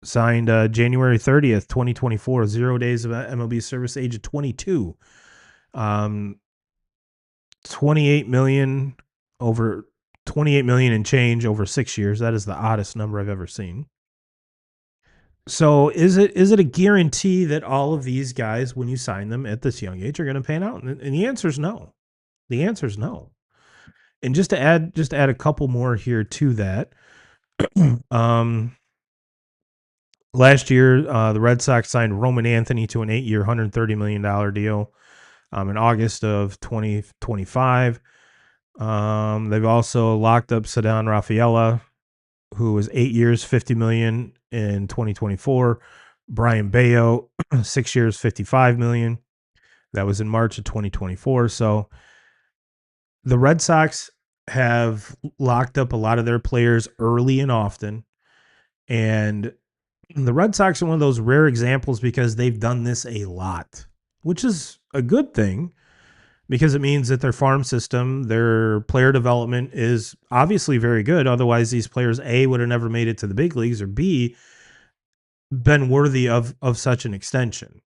signed January 30th, 2024, 0 days of MLB service, age of 22. 28 million over 28 million and change over 6 years. That is the oddest number I've ever seen. So is it a guarantee that all of these guys, when you sign them at this young age, are going to pan out? And the answer is no. The answer is no. And just to add a couple more here to that. Last year, the Red Sox signed Roman Anthony to an 8-year, $130 million deal in August of 2025. They've also locked up Ceddanne Rafaela, who was 8 years, $50 million in 2024. Brian Bayo, 6 years, $55 million. That was in March of 2024. So the Red Sox have locked up a lot of their players early and often. And the Red Sox are one of those rare examples because they've done this a lot, which is a good thing because it means that their farm system, their player development is obviously very good. Otherwise, these players, A, would have never made it to the big leagues, or B, been worthy of such an extension.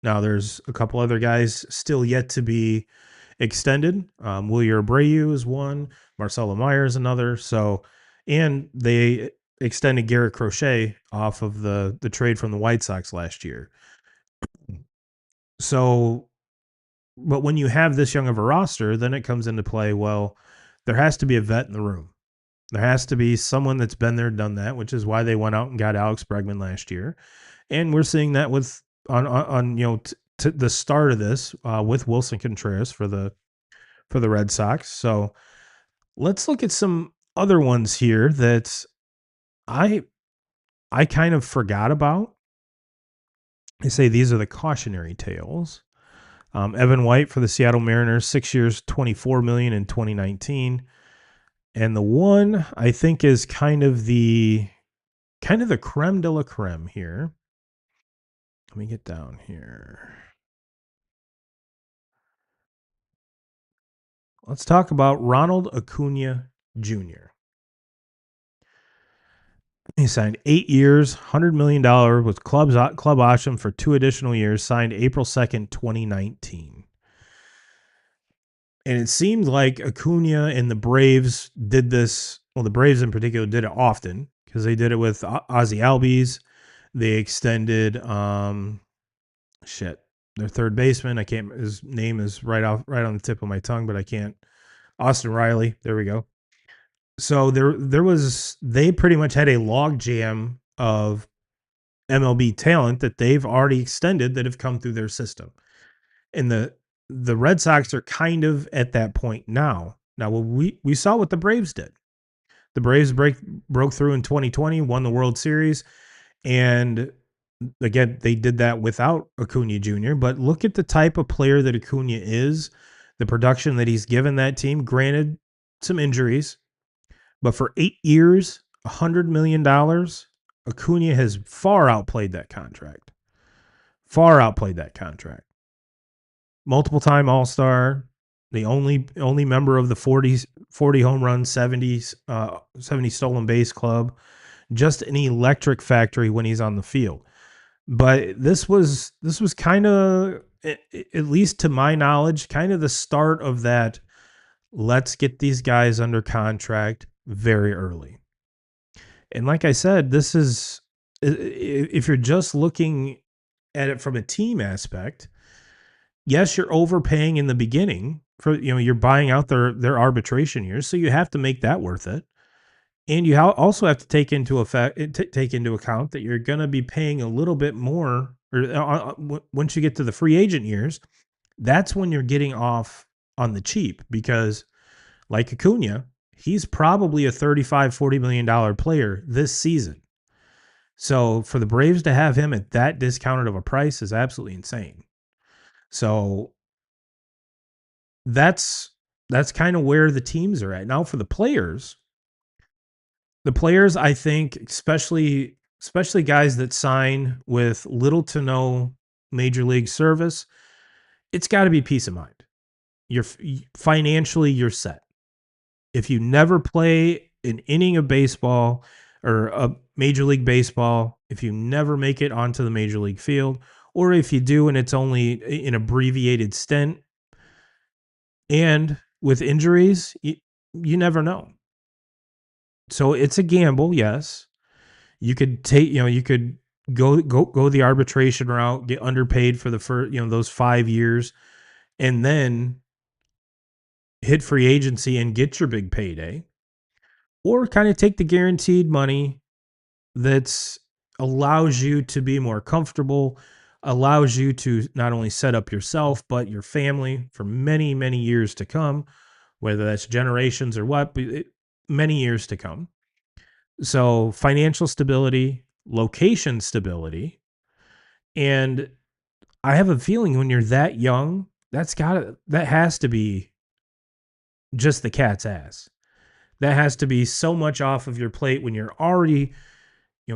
Now, there's a couple other guys still yet to be extended. Wilyer Abreu is one. Marcelo Meyer is another. So, and they extended Garrett Crochet off of the trade from the White Sox last year. So, but when you have this young of a roster, then it comes into play, well, there has to be a vet in the room. There has to be someone that's been there, done that, which is why they went out and got Alex Bregman last year. And we're seeing that with on the start of this with Wilson Contreras for the Red Sox. So let's look at some other ones here that I kind of forgot about. They say these are the cautionary tales. Evan White for the Seattle Mariners, 6 years, $24 million in 2019. And the one I think is kind of the creme de la creme here. Let me get down here. Let's talk about Ronald Acuna Jr. He signed 8 years, $100 million with club option for 2 additional years. Signed April 2nd, 2019. And it seemed like Acuna and the Braves did this. Well, the Braves in particular did it often because they did it with Ozzy Albies. They extended their third baseman. I can't. His name is right on the tip of my tongue, but I can't. Austin Riley. There we go. So there was they pretty much had a log jam of MLB talent that they've already extended that have come through their system. And the Red Sox are kind of at that point now. Now, well, we saw what the Braves did. The Braves broke through in 2020, won the World Series, and again, they did that without Acuna Jr. But look at the type of player that Acuna is, the production that he's given that team. Granted, some injuries, but for 8 years, $100 million, Acuna has far outplayed that contract. Far outplayed that contract. Multiple time All-Star, the only member of the 40 home run, 70 stolen base club, just an electric factory when he's on the field. But this was kind of, at least to my knowledge, kind of the start of that. Let's get these guys under contract very early. And like I said, this is, if you're just looking at it from a team aspect, yes, you're overpaying in the beginning for, you're buying out their arbitration years, so you have to make that worth it. And you also have to take into account that you're going to be paying a little bit more, or once you get to the free agent years, that's when you're getting off on the cheap, because like Acuna, he's probably a $35-40 million player this season. So for the Braves to have him at that discounted of a price is absolutely insane. So that's kind of where the teams are at now. For the players, I think, especially guys that sign with little to no major league service, it's got to be peace of mind. You're financially, you're set. If you never play an inning of baseball or a major league baseball, if you never make it onto the major league field, or if you do and it's only an abbreviated stint, and with injuries, you never know. So it's a gamble, yes. You could you could go the arbitration route, get underpaid for the first, those 5 years, and then hit free agency and get your big payday, or kind of take the guaranteed money that's allows you to be more comfortable, allows you to not only set up yourself but your family for many, many years to come, whether that's generations or what, but many years to come. So financial stability, location stability, and I have a feeling when you're that young, that has to be just the cat's ass. That has to be so much off of your plate when you're already,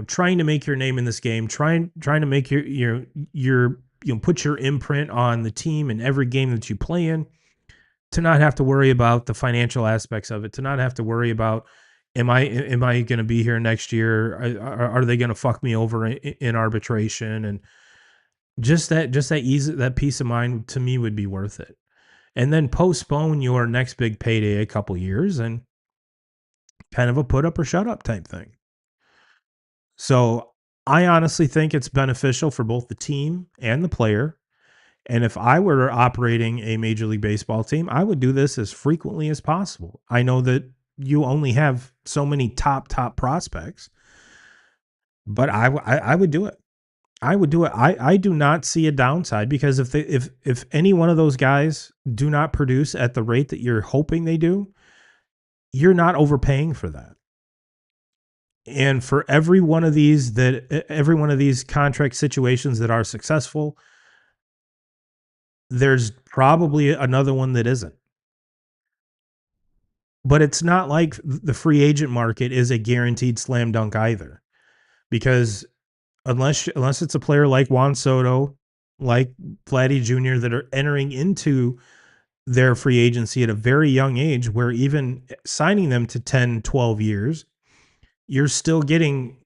trying to make your name in this game, trying to make your put your imprint on the team in every game that you play in, to not have to worry about the financial aspects of it, to not have to worry about, am I going to be here next year? Are they going to fuck me over in arbitration? And just that peace of mind to me would be worth it. And then postpone your next big payday a couple years and kind of a put up or shut up type thing. So I honestly think it's beneficial for both the team and the player. And if I were operating a Major League Baseball team, I would do this as frequently as possible. I know that you only have so many top prospects, but I would do it. I would do it. I do not see a downside, because if any one of those guys do not produce at the rate that you're hoping they do, you're not overpaying for that. And for every one of these contract situations that are successful, there's probably another one that isn't. But it's not like the free agent market is a guaranteed slam dunk either, because unless it's a player like Juan Soto, like Vladdy Jr., that are entering into their free agency at a very young age, where even signing them to 10, 12 years, you're still getting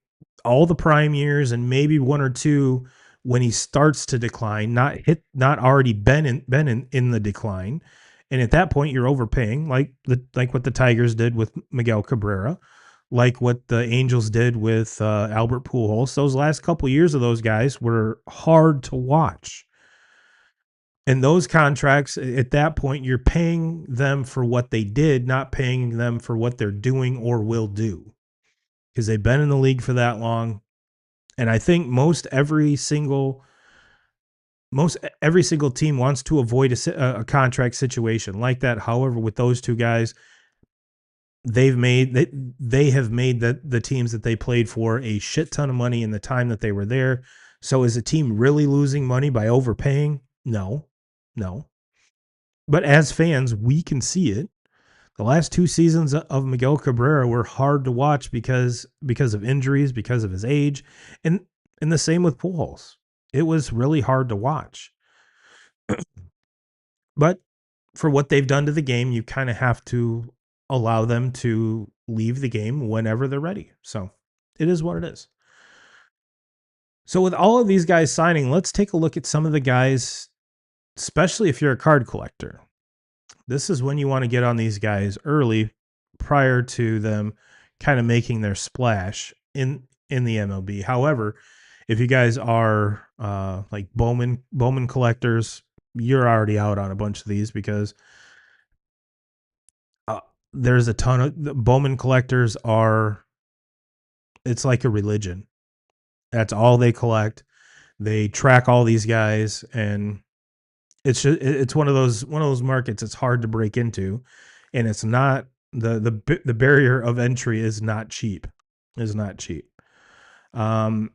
all the prime years and maybe one or two when he starts to decline, not already been in the decline. And at that point, you're overpaying, like what the Tigers did with Miguel Cabrera, like what the Angels did with Albert Pujols. Those last couple years of those guys were hard to watch. And those contracts, at that point, you're paying them for what they did, not paying them for what they're doing or will do, because they've been in the league for that long. And I think most every single team wants to avoid a contract situation like that. However, with those two guys, they have made the teams that they played for a shit ton of money in the time that they were there. So is a team really losing money by overpaying? No, no. But as fans, we can see it. The last two seasons of Miguel Cabrera were hard to watch because of injuries, because of his age, and and the same with Pujols. It was really hard to watch. But for what they've done to the game, you kind of have to allow them to leave the game whenever they're ready. So it is what it is. So with all of these guys signing, let's take a look at some of the guys, especially if you're a card collector. This is when you want to get on these guys early prior to them kind of making their splash in the MLB. However, if you guys are like Bowman collectors, you're already out on a bunch of these because uh, there's a ton of Bowman collectors are. It's like a religion. That's all they collect. They track all these guys, and it's one of those markets. It's hard to break into, and it's not the barrier of entry is not cheap. Is not cheap. Um,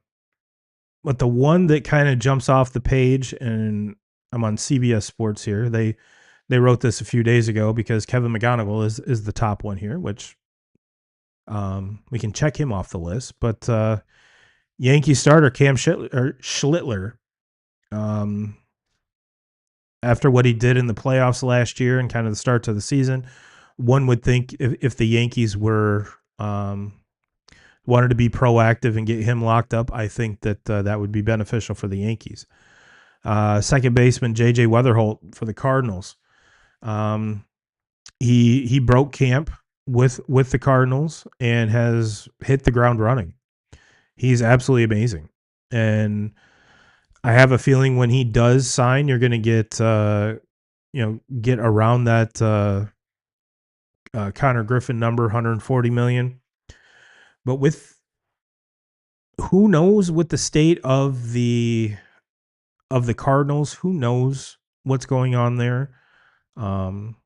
but the one that kind of jumps off the page, and I'm on CBS Sports here. They wrote this a few days ago because Kevin McGonigle is the top one here, which we can check him off the list. But Yankee starter Cam Schlittler, um, after what he did in the playoffs last year and kind of the start to the season, one would think if the Yankees were wanted to be proactive and get him locked up, I think that that would be beneficial for the Yankees. Second baseman J.J. Weatherholt for the Cardinals. Um, he broke camp with the Cardinals and has hit the ground running. He's absolutely amazing, and I have a feeling when he does sign, you're going to get around that Connor Griffin number, 140 million. But with who knows with the state of the Cardinals, who knows what's going on there. Um,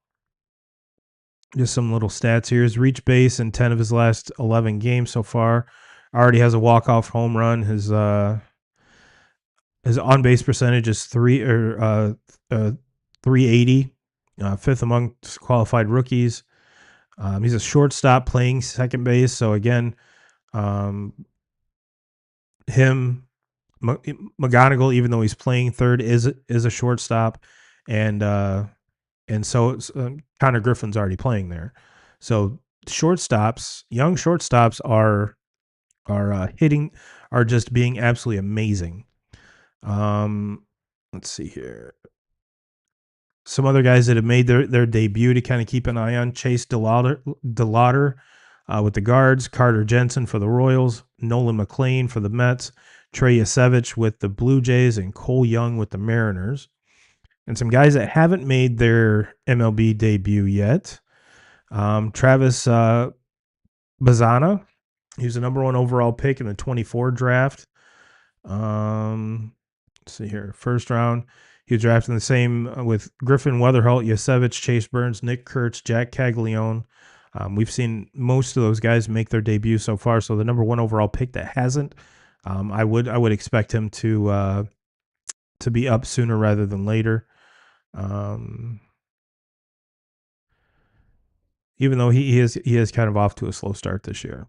just some little stats here. He's reached base in 10 of his last 11 games so far. Already has a walk-off home run. His on-base percentage is 380, fifth among qualified rookies. He's a shortstop playing second base. So again, him, McGonigle, even though he's playing third, is a shortstop, and so Connor Griffin's already playing there. So shortstops, young shortstops are just being absolutely amazing. Let's see here. Some other guys that have made their debut to kind of keep an eye on: Chase DeLauder with the Guards, Carter Jensen for the Royals, Nolan McLean for the Mets, Trey Yasevich with the Blue Jays, and Cole Young with the Mariners. And some guys that haven't made their MLB debut yet: Travis Bazana. He was the number one overall pick in the 24 draft. Let's see here. First round, he was drafted in the same with Griffin, Weatherholt, Yasevich, Chase Burns, Nick Kurtz, Jack Caglione. We've seen most of those guys make their debut so far. So the number one overall pick that hasn't, I would expect him to be up sooner rather than later. Even though he is kind of off to a slow start this year.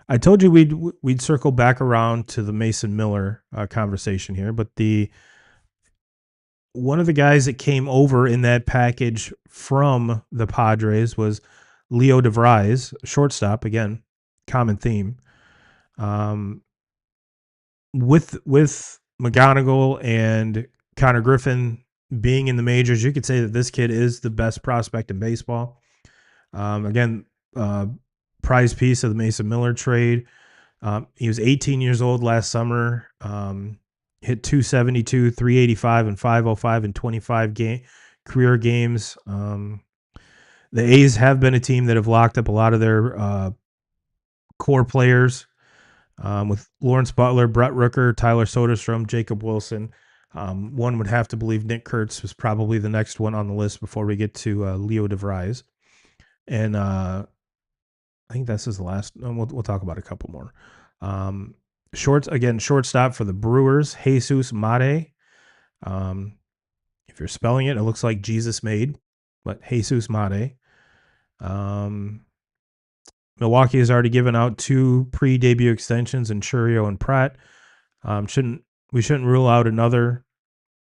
I told you we'd circle back around to the Mason Miller conversation here, but one of the guys that came over in that package from the Padres was Leo DeVries, shortstop. Again, common theme. Um, with McGonigle and Connor Griffin being in the majors, you could say that this kid is the best prospect in baseball. Again, uh, prize piece of the Mason Miller trade. He was 18 years old last summer. Hit 272, 385, and 505 in 25 career games. The A's have been a team that have locked up a lot of their core players with Lawrence Butler, Brett Rooker, Tyler Soderstrom, Jacob Wilson. One would have to believe Nick Kurtz was probably the next one on the list before we get to Leo DeVries. And I think this is the last. We'll talk about a couple more. Shortstop for the Brewers, Jesus Mate. Um, if you're spelling it, it looks like Jesus made, but Jesus Mate. Um, Milwaukee has already given out 2 pre-debut extensions in Churio and Pratt. We shouldn't rule out another.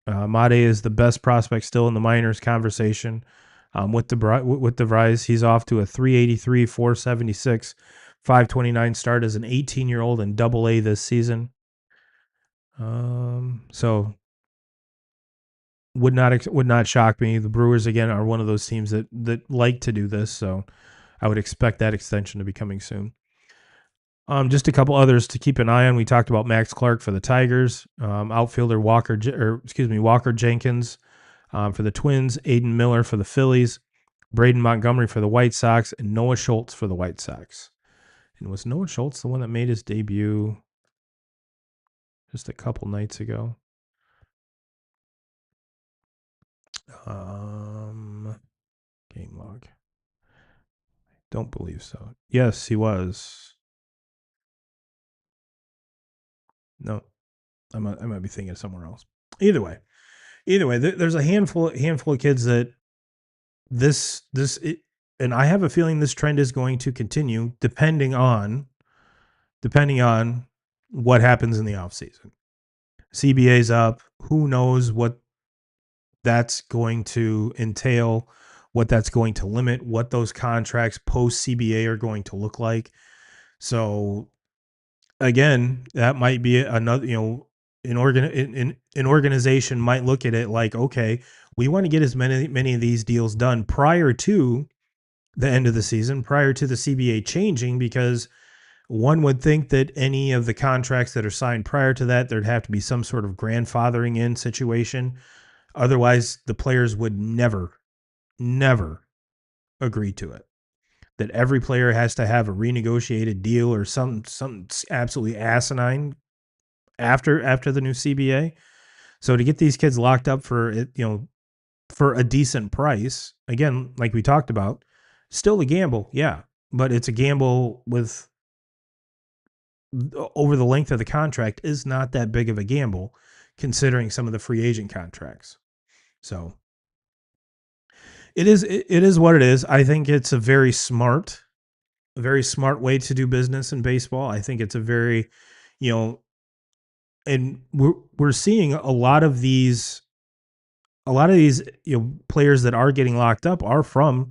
Mate is the best prospect still in the minors conversation. With the Rise, he's off to a 383, 476, 529 start as an 18-year-old in Double A this season. So would not shock me. The Brewers again are one of those teams that like to do this, so I would expect that extension to be coming soon. Just a couple others to keep an eye on. We talked about Max Clark for the Tigers, outfielder Walker Jenkins for the Twins, Aiden Miller for the Phillies, Braden Montgomery for the White Sox, and Noah Schultz for the White Sox. And was Noah Schultz the one that made his debut just a couple nights ago? Game log. Don't believe so. Yes, he was. No, I might be thinking of somewhere else. Either way, there's a handful of kids that and I have a feeling this trend is going to continue depending on what happens in the offseason. CBA's up. Who knows what that's going to entail, what that's going to limit, what those contracts post CBA are going to look like. So again, that might be another, an organization might look at it like, okay, we want to get as many of these deals done prior to the end of the season, prior to the CBA changing, because one would think that any of the contracts that are signed prior to that, there'd have to be some sort of grandfathering in situation. Otherwise, the players would never agree to it. That every player has to have a renegotiated deal or some absolutely asinine after the new CBA. So to get these kids locked up for it, for a decent price, again, like we talked about, still a gamble, yeah, but it's a gamble with over the length of the contract is not that big of a gamble considering some of the free agent contracts. So it is what it is. I think it's a very smart way to do business in baseball. I think it's a very, you know, and we're seeing a lot of these players that are getting locked up are from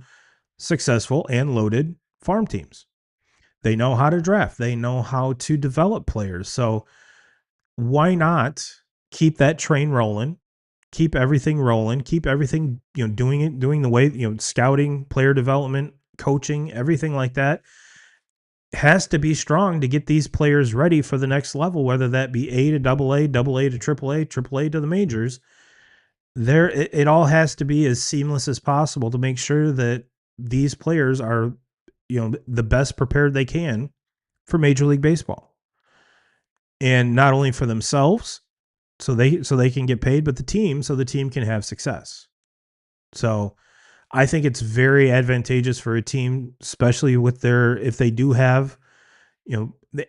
successful and loaded farm teams. They know how to draft. They know how to develop players. So why not keep that train rolling? Keep everything rolling. Keep everything, doing the way, scouting, player development, coaching, everything like that has to be strong to get these players ready for the next level, whether that be A to double A to triple A to the majors. It all has to be as seamless as possible to make sure that these players are, the best prepared they can for Major League Baseball. And not only for themselves, so they can get paid, but the team, so the team can have success. So I think it's very advantageous for a team, especially if they do have,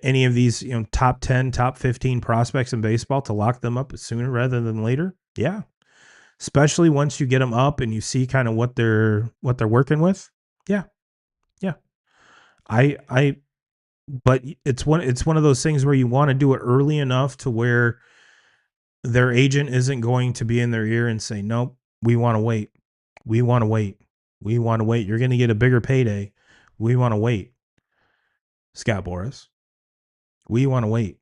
any of these, top 10, top 15 prospects in baseball, to lock them up sooner rather than later. Yeah. Especially once you get them up and you see kind of what they're working with. Yeah. Yeah. I but it's one of those things where you want to do it early enough to where their agent isn't going to be in their ear and say, "Nope, we want to wait. We want to wait. We want to wait. You're going to get a bigger payday. We want to wait." Scott Boras. We want to wait.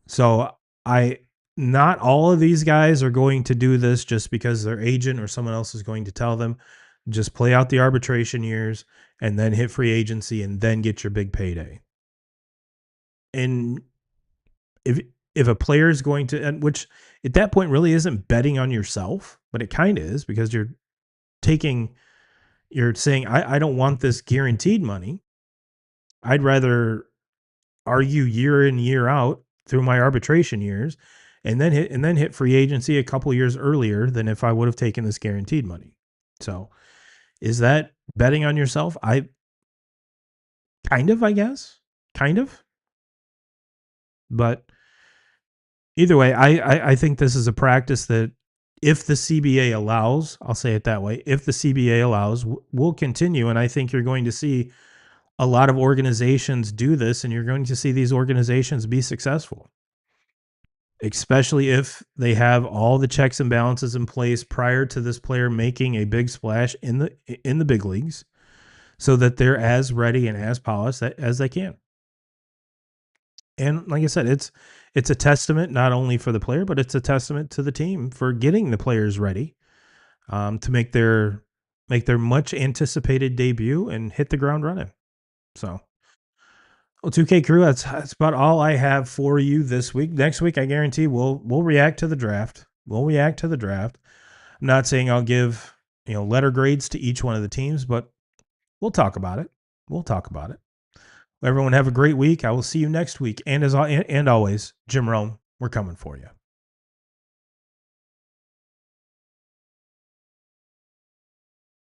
So I not all of these guys are going to do this just because their agent or someone else is going to tell them. Just play out the arbitration years and then hit free agency and then get your big payday. And if if a player is going to, and which at that point really isn't betting on yourself, but it kind of is because taking you're saying I don't want this guaranteed money. I'd rather argue year in year out through my arbitration years and then hit free agency a couple years earlier than if I would have taken this guaranteed money. So is that betting on yourself? I kind of, I guess, kind of, but either way, I think this is a practice that if the CBA allows, I'll say it that way, if the CBA allows, will continue. And I think you're going to see a lot of organizations do this, and you're going to see these organizations be successful, especially if they have all the checks and balances in place prior to this player making a big splash in the big leagues, so that they're as ready and as polished as they can. And like I said, it's a testament not only for the player, but it's a testament to the team for getting the players ready to make their much anticipated debut and hit the ground running. So, well, 2K crew, that's about all I have for you this week. Next week, I guarantee we'll react to the draft. We'll react to the draft. I'm not saying I'll give letter grades to each one of the teams, but we'll talk about it. We'll talk about it. Everyone have a great week. I will see you next week. And as and always, Jim Rome, we're coming for you.